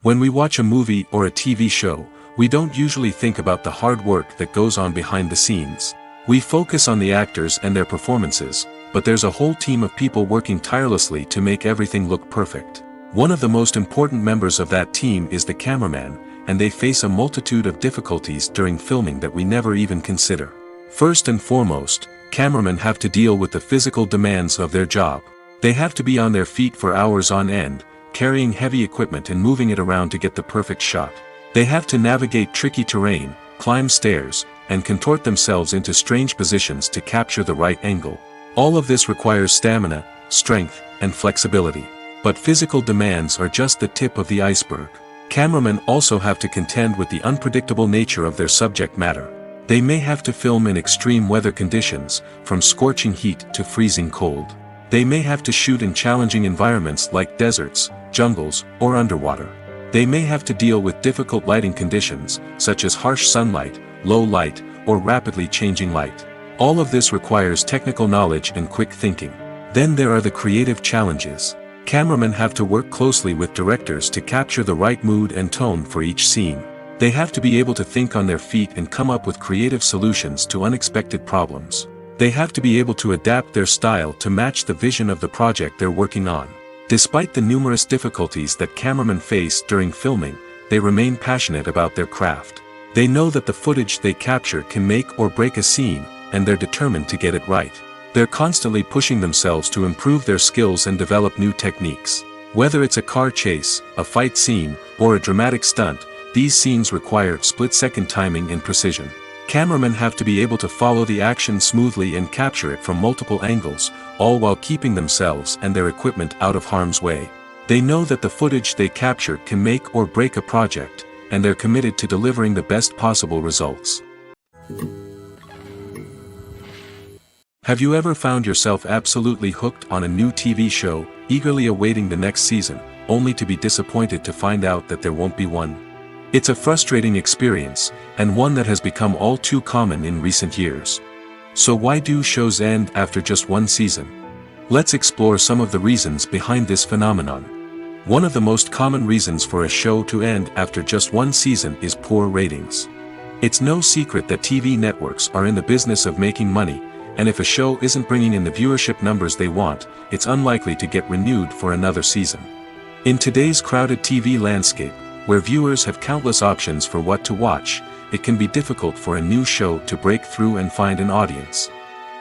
When we watch a movie or a TV show, we don't usually think about the hard work that goes on behind the scenes. We focus on the actors and their performances, but there's a whole team of people working tirelessly to make everything look perfect. One of the most important members of that team is the cameraman, and they face a multitude of difficulties during filming that we never even consider. First and foremost, cameramen have to deal with the physical demands of their job. They have to be on their feet for hours on end, carrying heavy equipment and moving it around to get the perfect shot. They have to navigate tricky terrain, climb stairs, and contort themselves into strange positions to capture the right angle. All of this requires stamina, strength, and flexibility. But physical demands are just the tip of the iceberg. Cameramen also have to contend with the unpredictable nature of their subject matter. They may have to film in extreme weather conditions, from scorching heat to freezing cold. They may have to shoot in challenging environments like deserts, jungles, or underwater. They may have to deal with difficult lighting conditions, such as harsh sunlight, low light, or rapidly changing light. All of this requires technical knowledge and quick thinking. Then there are the creative challenges. Cameramen have to work closely with directors to capture the right mood and tone for each scene. They have to be able to think on their feet and come up with creative solutions to unexpected problems. They have to be able to adapt their style to match the vision of the project they're working on. Despite the numerous difficulties that cameramen face during filming, they remain passionate about their craft. They know that the footage they capture can make or break a scene, and they're determined to get it right. They're constantly pushing themselves to improve their skills and develop new techniques. Whether it's a car chase, a fight scene, or a dramatic stunt, these scenes require split-second timing and precision. Cameramen have to be able to follow the action smoothly and capture it from multiple angles, all while keeping themselves and their equipment out of harm's way. They know that the footage they capture can make or break a project, and they're committed to delivering the best possible results. Have you ever found yourself absolutely hooked on a new TV show, eagerly awaiting the next season, only to be disappointed to find out that there won't be one? It's a frustrating experience, and one that has become all too common in recent years. So why do shows end after just one season? Let's explore some of the reasons behind this phenomenon. One of the most common reasons for a show to end after just one season is poor ratings. It's no secret that TV networks are in the business of making money, and if a show isn't bringing in the viewership numbers they want, it's unlikely to get renewed for another season. In today's crowded TV landscape, where viewers have countless options for what to watch, it can be difficult for a new show to break through and find an audience.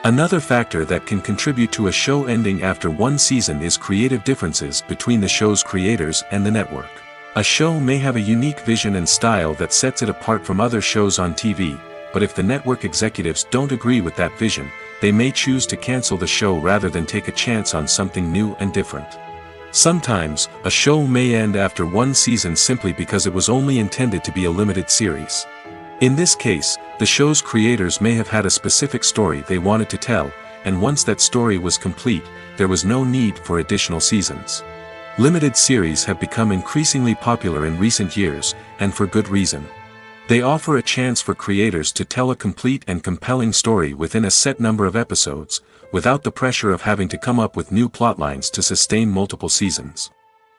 Another factor that can contribute to a show ending after one season is creative differences between the show's creators and the network. A show may have a unique vision and style that sets it apart from other shows on TV, but if the network executives don't agree with that vision, they may choose to cancel the show rather than take a chance on something new and different. Sometimes, a show may end after one season simply because it was only intended to be a limited series. In this case, the show's creators may have had a specific story they wanted to tell, and once that story was complete, there was no need for additional seasons. Limited series have become increasingly popular in recent years, and for good reason. They offer a chance for creators to tell a complete and compelling story within a set number of episodes, without the pressure of having to come up with new plotlines to sustain multiple seasons.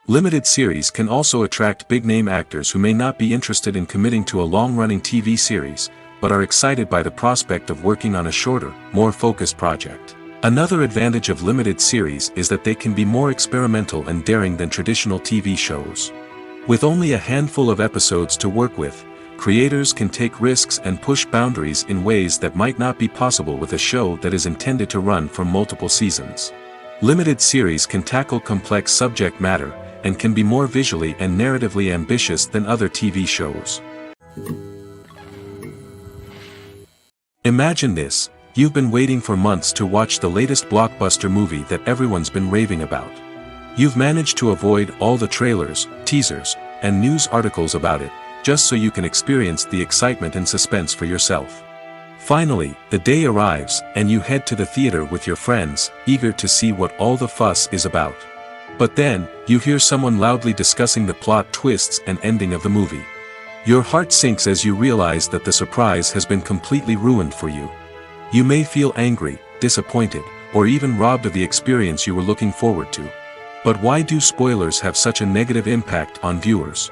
Limited series can also attract big-name actors who may not be interested in committing to a long-running TV series, but are excited by the prospect of working on a shorter, more focused project. Another advantage of limited series is that they can be more experimental and daring than traditional TV shows. With only a handful of episodes to work with, creators can take risks and push boundaries in ways that might not be possible with a show that is intended to run for multiple seasons. Limited series can tackle complex subject matter, and can be more visually and narratively ambitious than other TV shows. Imagine this: you've been waiting for months to watch the latest blockbuster movie that everyone's been raving about. You've managed to avoid all the trailers, teasers, and news articles about it, just so you can experience the excitement and suspense for yourself. Finally, the day arrives, and you head to the theater with your friends, eager to see what all the fuss is about. But then, you hear someone loudly discussing the plot twists and ending of the movie. Your heart sinks as you realize that the surprise has been completely ruined for you. You may feel angry, disappointed, or even robbed of the experience you were looking forward to. But why do spoilers have such a negative impact on viewers?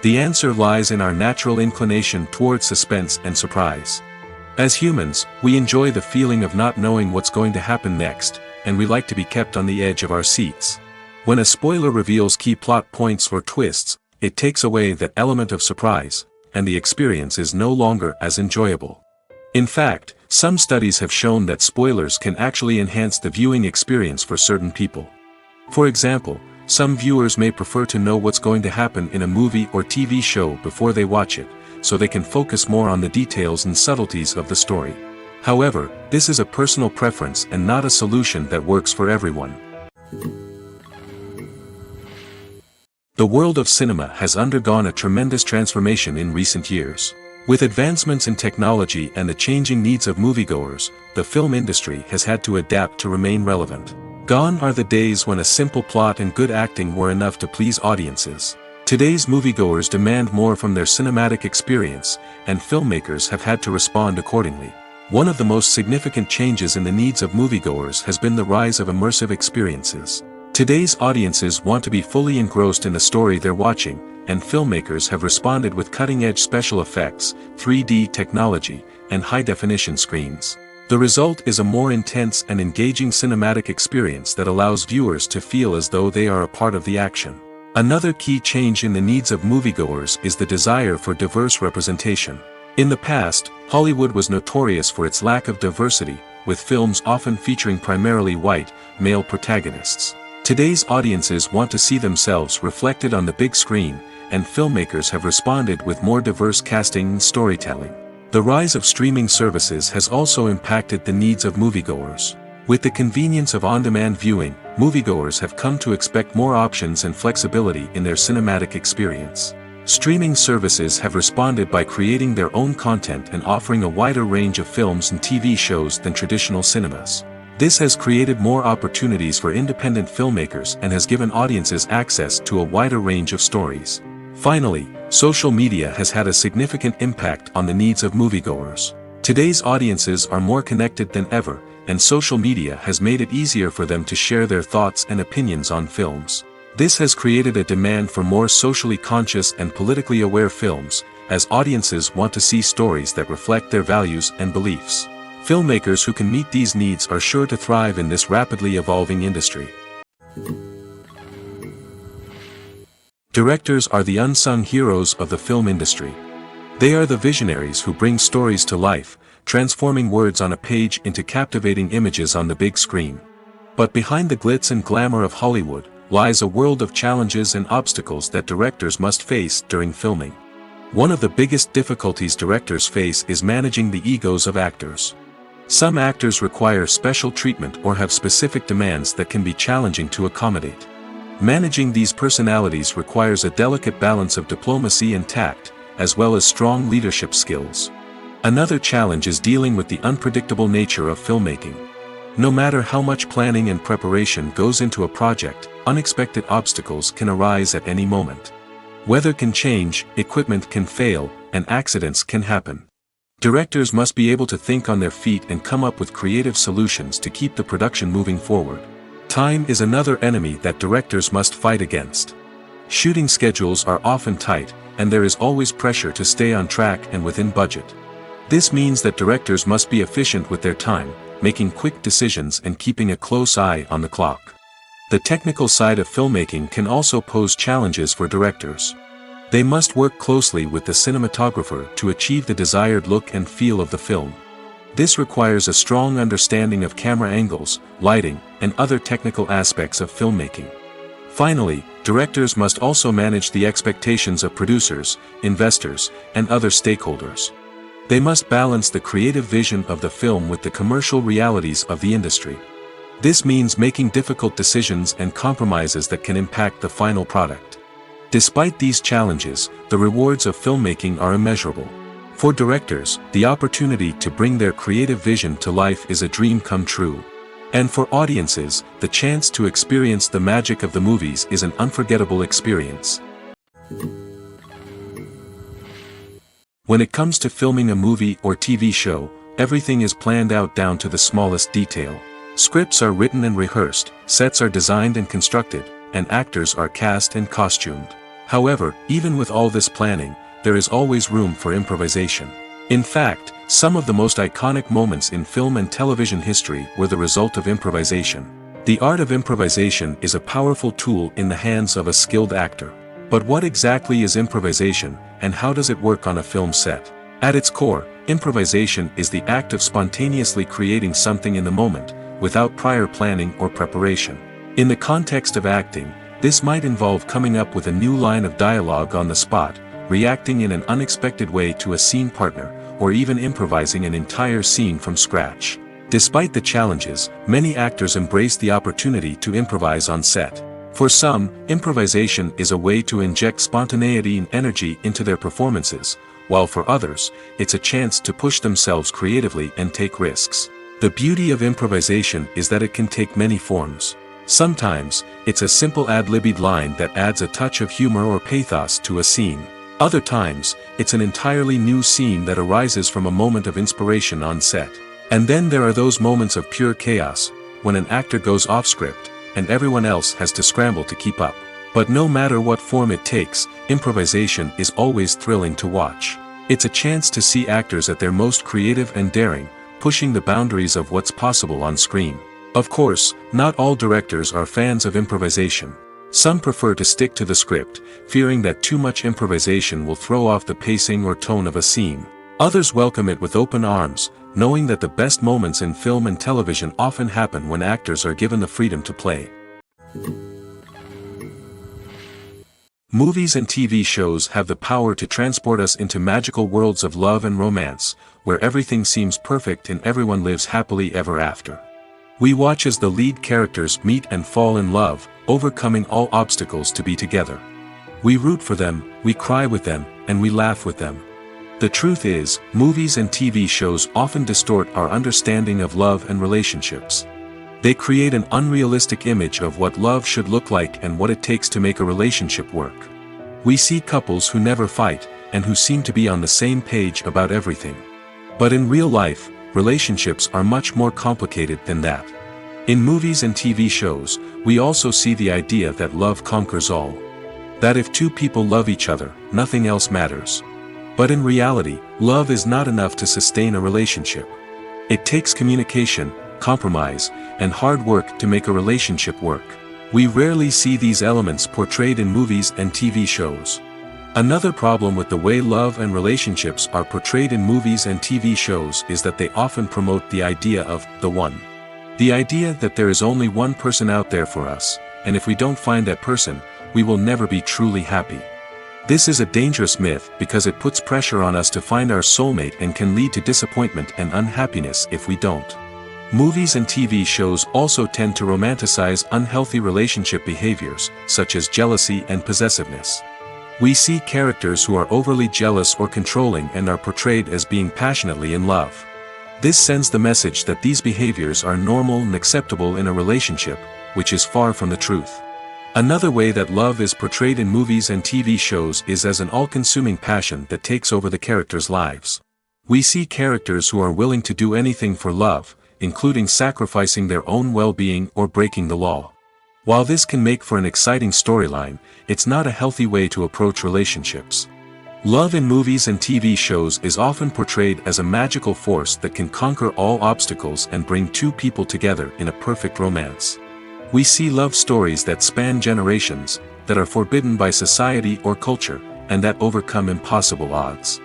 The answer lies in our natural inclination toward suspense and surprise. As humans, we enjoy the feeling of not knowing what's going to happen next, and we like to be kept on the edge of our seats. When a spoiler reveals key plot points or twists, it takes away that element of surprise, and the experience is no longer as enjoyable. In fact, some studies have shown that spoilers can actually enhance the viewing experience for certain people. For example, some viewers may prefer to know what's going to happen in a movie or TV show before they watch it, so they can focus more on the details and subtleties of the story. However, this is a personal preference and not a solution that works for everyone. The world of cinema has undergone a tremendous transformation in recent years. With advancements in technology and the changing needs of moviegoers, the film industry has had to adapt to remain relevant. Gone are the days when a simple plot and good acting were enough to please audiences. Today's moviegoers demand more from their cinematic experience, and filmmakers have had to respond accordingly. One of the most significant changes in the needs of moviegoers has been the rise of immersive experiences. Today's audiences want to be fully engrossed in the story they're watching, and filmmakers have responded with cutting-edge special effects, 3D technology, and high-definition screens. The result is a more intense and engaging cinematic experience that allows viewers to feel as though they are a part of the action. Another key change in the needs of moviegoers is the desire for diverse representation. In the past, Hollywood was notorious for its lack of diversity, with films often featuring primarily white, male protagonists. Today's audiences want to see themselves reflected on the big screen, and filmmakers have responded with more diverse casting and storytelling. The rise of streaming services has also impacted the needs of moviegoers. With the convenience of on-demand viewing, moviegoers have come to expect more options and flexibility in their cinematic experience. Streaming services have responded by creating their own content and offering a wider range of films and TV shows than traditional cinemas. This has created more opportunities for independent filmmakers and has given audiences access to a wider range of stories. Finally, social media has had a significant impact on the needs of moviegoers. Today's audiences are more connected than ever, and social media has made it easier for them to share their thoughts and opinions on films. This has created a demand for more socially conscious and politically aware films, as audiences want to see stories that reflect their values and beliefs. Filmmakers who can meet these needs are sure to thrive in this rapidly evolving industry. Directors are the unsung heroes of the film industry. They are the visionaries who bring stories to life, transforming words on a page into captivating images on the big screen. But behind the glitz and glamour of Hollywood lies a world of challenges and obstacles that directors must face during filming. One of the biggest difficulties directors face is managing the egos of actors. Some actors require special treatment or have specific demands that can be challenging to accommodate. Managing these personalities requires a delicate balance of diplomacy and tact, as well as strong leadership skills. Another challenge is dealing with the unpredictable nature of filmmaking. No matter how much planning and preparation goes into a project, unexpected obstacles can arise at any moment. Weather can change, equipment can fail, and accidents can happen. Directors must be able to think on their feet and come up with creative solutions to keep the production moving forward. Time is another enemy that directors must fight against. Shooting schedules are often tight, and there is always pressure to stay on track and within budget. This means that directors must be efficient with their time, making quick decisions and keeping a close eye on the clock. The technical side of filmmaking can also pose challenges for directors. They must work closely with the cinematographer to achieve the desired look and feel of the film. This requires a strong understanding of camera angles, lighting, and other technical aspects of filmmaking. Finally, directors must also manage the expectations of producers, investors, and other stakeholders. They must balance the creative vision of the film with the commercial realities of the industry. This means making difficult decisions and compromises that can impact the final product. Despite these challenges, the rewards of filmmaking are immeasurable. For directors, the opportunity to bring their creative vision to life is a dream come true. And for audiences, the chance to experience the magic of the movies is an unforgettable experience. When it comes to filming a movie or TV show, everything is planned out down to the smallest detail. Scripts are written and rehearsed, sets are designed and constructed, and actors are cast and costumed. However, even with all this planning, there is always room for improvisation. In fact, some of the most iconic moments in film and television history were the result of improvisation. The art of improvisation is a powerful tool in the hands of a skilled actor. But what exactly is improvisation, and how does it work on a film set? At its core, improvisation is the act of spontaneously creating something in the moment, without prior planning or preparation. In the context of acting, this might involve coming up with a new line of dialogue on the spot, reacting in an unexpected way to a scene partner, or even improvising an entire scene from scratch. Despite the challenges, many actors embrace the opportunity to improvise on set. For some, improvisation is a way to inject spontaneity and energy into their performances, while for others, it's a chance to push themselves creatively and take risks. The beauty of improvisation is that it can take many forms. Sometimes, it's a simple ad-libbed line that adds a touch of humor or pathos to a scene. Other times, it's an entirely new scene that arises from a moment of inspiration on set. And then there are those moments of pure chaos, when an actor goes off script, and everyone else has to scramble to keep up. But no matter what form it takes, improvisation is always thrilling to watch. It's a chance to see actors at their most creative and daring, pushing the boundaries of what's possible on screen. Of course, not all directors are fans of improvisation. Some prefer to stick to the script, fearing that too much improvisation will throw off the pacing or tone of a scene. Others welcome it with open arms, knowing that the best moments in film and television often happen when actors are given the freedom to play. Movies and TV shows have the power to transport us into magical worlds of love and romance, where everything seems perfect and everyone lives happily ever after. We watch as the lead characters meet and fall in love, overcoming all obstacles to be together. We root for them, we cry with them, and we laugh with them. The truth is, movies and TV shows often distort our understanding of love and relationships. They create an unrealistic image of what love should look like and what it takes to make a relationship work. We see couples who never fight, and who seem to be on the same page about everything. But in real life, relationships are much more complicated than that. In movies and TV shows, we also see the idea that love conquers all. That if two people love each other, nothing else matters. But in reality, love is not enough to sustain a relationship. It takes communication, compromise, and hard work to make a relationship work. We rarely see these elements portrayed in movies and TV shows. Another problem with the way love and relationships are portrayed in movies and TV shows is that they often promote the idea of the one. The idea that there is only one person out there for us, and if we don't find that person, we will never be truly happy. This is a dangerous myth because it puts pressure on us to find our soulmate and can lead to disappointment and unhappiness if we don't. Movies and TV shows also tend to romanticize unhealthy relationship behaviors, such as jealousy and possessiveness. We see characters who are overly jealous or controlling and are portrayed as being passionately in love. This sends the message that these behaviors are normal and acceptable in a relationship, which is far from the truth. Another way that love is portrayed in movies and TV shows is as an all-consuming passion that takes over the characters' lives. We see characters who are willing to do anything for love, including sacrificing their own well-being or breaking the law. While this can make for an exciting storyline, it's not a healthy way to approach relationships. Love in movies and TV shows is often portrayed as a magical force that can conquer all obstacles and bring two people together in a perfect romance. We see love stories that span generations, that are forbidden by society or culture, and that overcome impossible odds.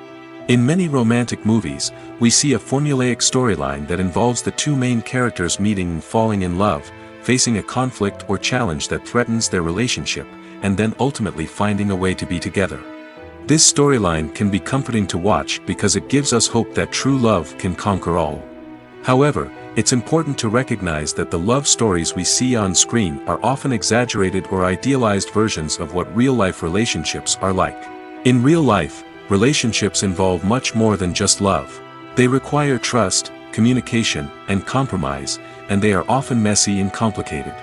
In many romantic movies, we see a formulaic storyline that involves the two main characters meeting and falling in love, facing a conflict or challenge that threatens their relationship, and then ultimately finding a way to be together. This storyline can be comforting to watch because it gives us hope that true love can conquer all. However, it's important to recognize that the love stories we see on screen are often exaggerated or idealized versions of what real-life relationships are like. In real life, relationships involve much more than just love. They require trust, communication, and compromise, and they are often messy and complicated.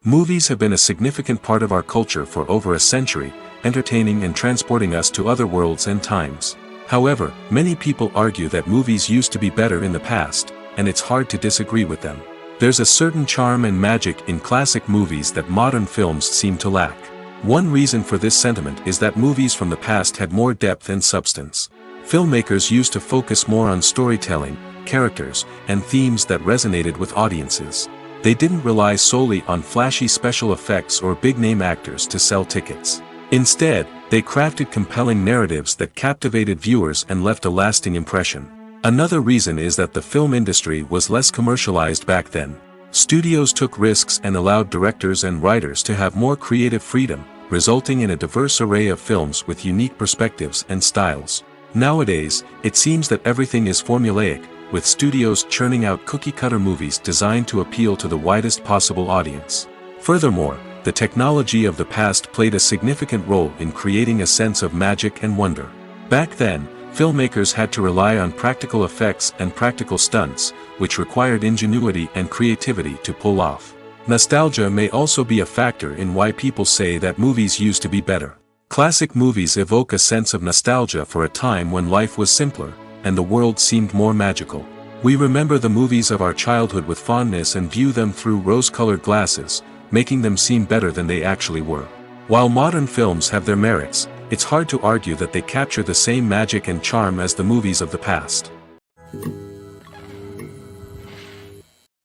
Movies have been a significant part of our culture for over a century, entertaining and transporting us to other worlds and times. However, many people argue that movies used to be better in the past, and it's hard to disagree with them. There's a certain charm and magic in classic movies that modern films seem to lack. One reason for this sentiment is that movies from the past had more depth and substance. Filmmakers used to focus more on storytelling, characters, and themes that resonated with audiences. They didn't rely solely on flashy special effects or big-name actors to sell tickets. Instead, they crafted compelling narratives that captivated viewers and left a lasting impression. Another reason is that the film industry was less commercialized back then. Studios took risks and allowed directors and writers to have more creative freedom, resulting in a diverse array of films with unique perspectives and styles. Nowadays, it seems that everything is formulaic, with studios churning out cookie-cutter movies designed to appeal to the widest possible audience. Furthermore, the technology of the past played a significant role in creating a sense of magic and wonder. Back then, filmmakers had to rely on practical effects and practical stunts, which required ingenuity and creativity to pull off. Nostalgia may also be a factor in why people say that movies used to be better. Classic movies evoke a sense of nostalgia for a time when life was simpler, and the world seemed more magical. We remember the movies of our childhood with fondness and view them through rose-colored glasses, making them seem better than they actually were. While modern films have their merits, it's hard to argue that they capture the same magic and charm as the movies of the past.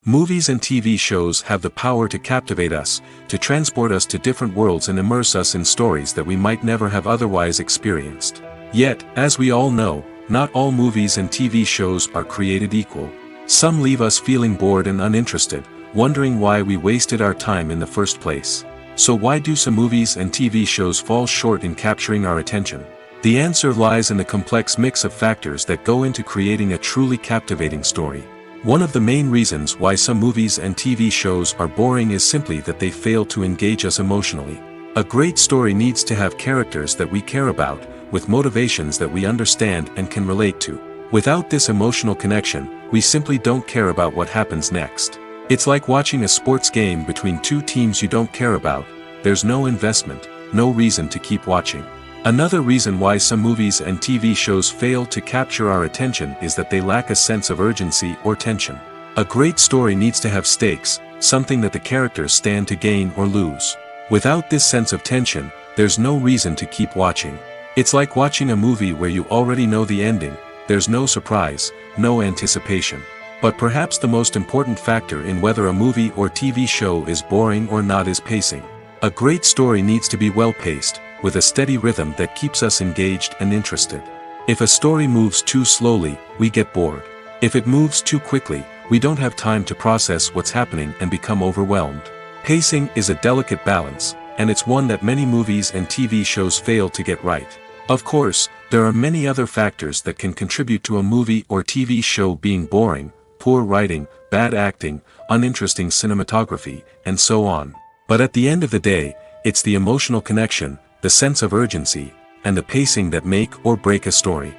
Movies and TV shows have the power to captivate us, to transport us to different worlds and immerse us in stories that we might never have otherwise experienced. Yet, as we all know, not all movies and TV shows are created equal. Some leave us feeling bored and uninterested, wondering why we wasted our time in the first place. So why do some movies and TV shows fall short in capturing our attention? The answer lies in the complex mix of factors that go into creating a truly captivating story. One of the main reasons why some movies and TV shows are boring is simply that they fail to engage us emotionally. A great story needs to have characters that we care about, with motivations that we understand and can relate to. Without this emotional connection, we simply don't care about what happens next. It's like watching a sports game between two teams you don't care about. There's no investment, no reason to keep watching. Another reason why some movies and TV shows fail to capture our attention is that they lack a sense of urgency or tension. A great story needs to have stakes, something that the characters stand to gain or lose. Without this sense of tension, there's no reason to keep watching. It's like watching a movie where you already know the ending. There's no surprise, no anticipation. But perhaps the most important factor in whether a movie or TV show is boring or not is pacing. A great story needs to be well-paced, with a steady rhythm that keeps us engaged and interested. If a story moves too slowly, we get bored. If it moves too quickly, we don't have time to process what's happening and become overwhelmed. Pacing is a delicate balance, and it's one that many movies and TV shows fail to get right. Of course, there are many other factors that can contribute to a movie or TV show being boring: poor writing, bad acting, uninteresting cinematography, and so on. But at the end of the day, it's the emotional connection, the sense of urgency, and the pacing that make or break a story.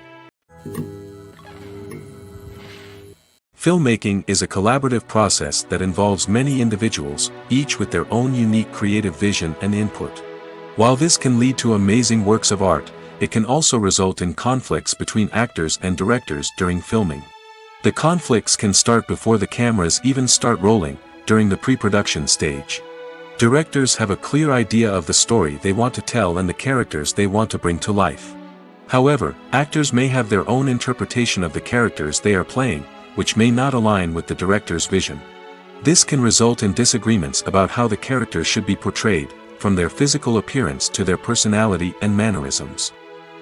Filmmaking is a collaborative process that involves many individuals, each with their own unique creative vision and input. While this can lead to amazing works of art, it can also result in conflicts between actors and directors during filming. The conflicts can start before the cameras even start rolling, during the pre-production stage. Directors have a clear idea of the story they want to tell and the characters they want to bring to life. However, actors may have their own interpretation of the characters they are playing, which may not align with the director's vision. This can result in disagreements about how the characters should be portrayed, from their physical appearance to their personality and mannerisms.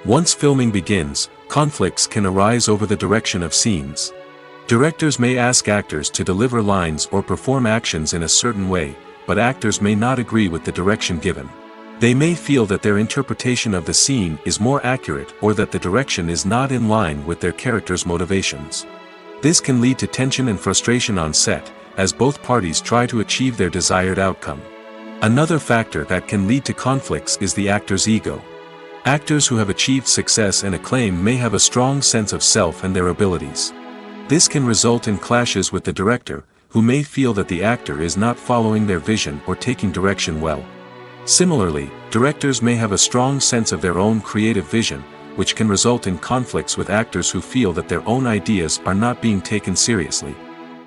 Once filming begins, conflicts can arise over the direction of scenes. Directors may ask actors to deliver lines or perform actions in a certain way, but actors may not agree with the direction given. They may feel that their interpretation of the scene is more accurate or that the direction is not in line with their character's motivations. This can lead to tension and frustration on set, as both parties try to achieve their desired outcome. Another factor that can lead to conflicts is the actor's ego. Actors who have achieved success and acclaim may have a strong sense of self and their abilities. This can result in clashes with the director, who may feel that the actor is not following their vision or taking direction well. Similarly, directors may have a strong sense of their own creative vision, which can result in conflicts with actors who feel that their own ideas are not being taken seriously.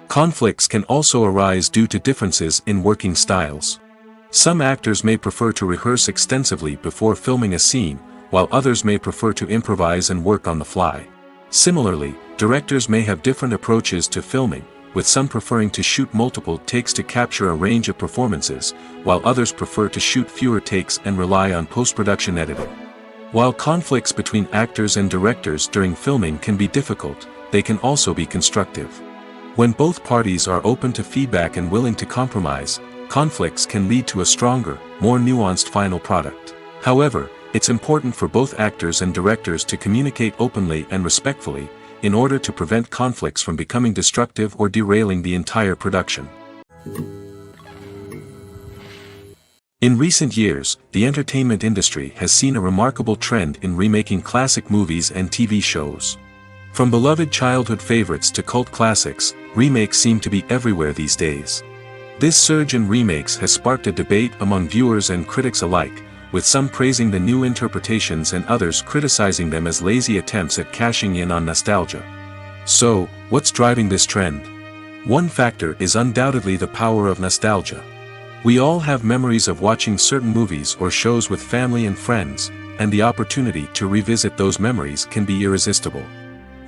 Conflicts can also arise due to differences in working styles. Some actors may prefer to rehearse extensively before filming a scene, while others may prefer to improvise and work on the fly. Similarly, directors may have different approaches to filming, with some preferring to shoot multiple takes to capture a range of performances, while others prefer to shoot fewer takes and rely on post-production editing. While conflicts between actors and directors during filming can be difficult, they can also be constructive. When both parties are open to feedback and willing to compromise, conflicts can lead to a stronger, more nuanced final product. However, it's important for both actors and directors to communicate openly and respectfully, in order to prevent conflicts from becoming destructive or derailing the entire production. In recent years, the entertainment industry has seen a remarkable trend in remaking classic movies and TV shows. From beloved childhood favorites to cult classics, remakes seem to be everywhere these days. This surge in remakes has sparked a debate among viewers and critics alike, with some praising the new interpretations and others criticizing them as lazy attempts at cashing in on nostalgia. So, what's driving this trend? One factor is undoubtedly the power of nostalgia. We all have memories of watching certain movies or shows with family and friends, and the opportunity to revisit those memories can be irresistible.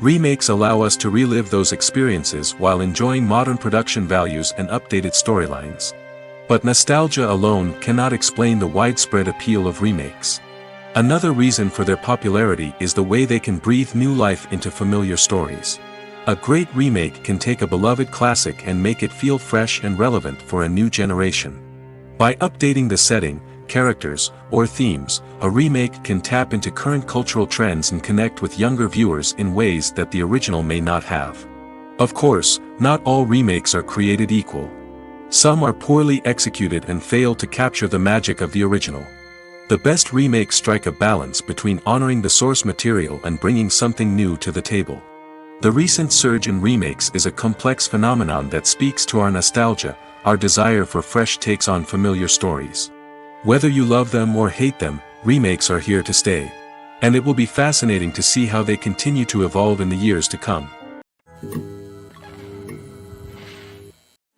Remakes allow us to relive those experiences while enjoying modern production values and updated storylines. But nostalgia alone cannot explain the widespread appeal of remakes. Another reason for their popularity is the way they can breathe new life into familiar stories. A great remake can take a beloved classic and make it feel fresh and relevant for a new generation. By updating the setting, characters, or themes, a remake can tap into current cultural trends and connect with younger viewers in ways that the original may not have. Of course, not all remakes are created equal. Some are poorly executed and fail to capture the magic of the original. The best remakes strike a balance between honoring the source material and bringing something new to the table. The recent surge in remakes is a complex phenomenon that speaks to our nostalgia, our desire for fresh takes on familiar stories. Whether you love them or hate them, remakes are here to stay. And it will be fascinating to see how they continue to evolve in the years to come.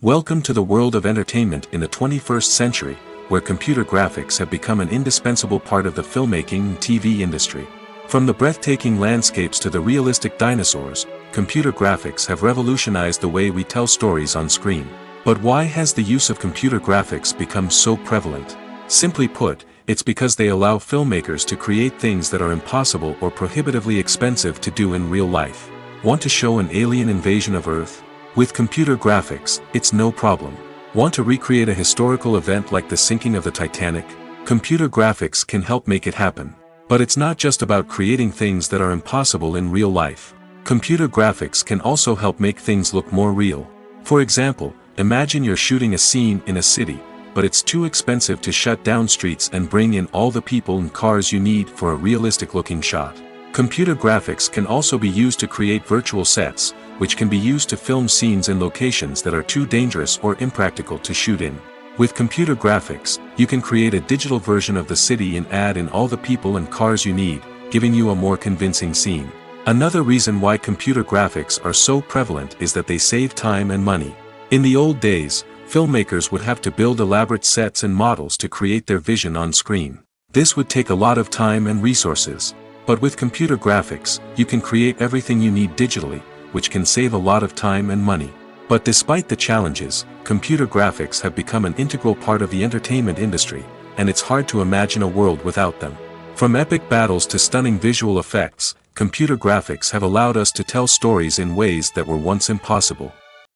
Welcome to the world of entertainment in the 21st century, where computer graphics have become an indispensable part of the filmmaking and TV industry. From the breathtaking landscapes to the realistic dinosaurs, computer graphics have revolutionized the way we tell stories on screen. But why has the use of computer graphics become so prevalent? Simply put, it's because they allow filmmakers to create things that are impossible or prohibitively expensive to do in real life. Want to show an alien invasion of Earth? With computer graphics, it's no problem. Want to recreate a historical event like the sinking of the Titanic? Computer graphics can help make it happen. But it's not just about creating things that are impossible in real life. Computer graphics can also help make things look more real. For example, imagine you're shooting a scene in a city, but it's too expensive to shut down streets and bring in all the people and cars you need for a realistic-looking shot. Computer graphics can also be used to create virtual sets, which can be used to film scenes in locations that are too dangerous or impractical to shoot in. With computer graphics, you can create a digital version of the city and add in all the people and cars you need, giving you a more convincing scene. Another reason why computer graphics are so prevalent is that they save time and money. In the old days, filmmakers would have to build elaborate sets and models to create their vision on screen. This would take a lot of time and resources. But with computer graphics, you can create everything you need digitally, which can save a lot of time and money. But despite the challenges, computer graphics have become an integral part of the entertainment industry, and it's hard to imagine a world without them. From epic battles to stunning visual effects, computer graphics have allowed us to tell stories in ways that were once impossible.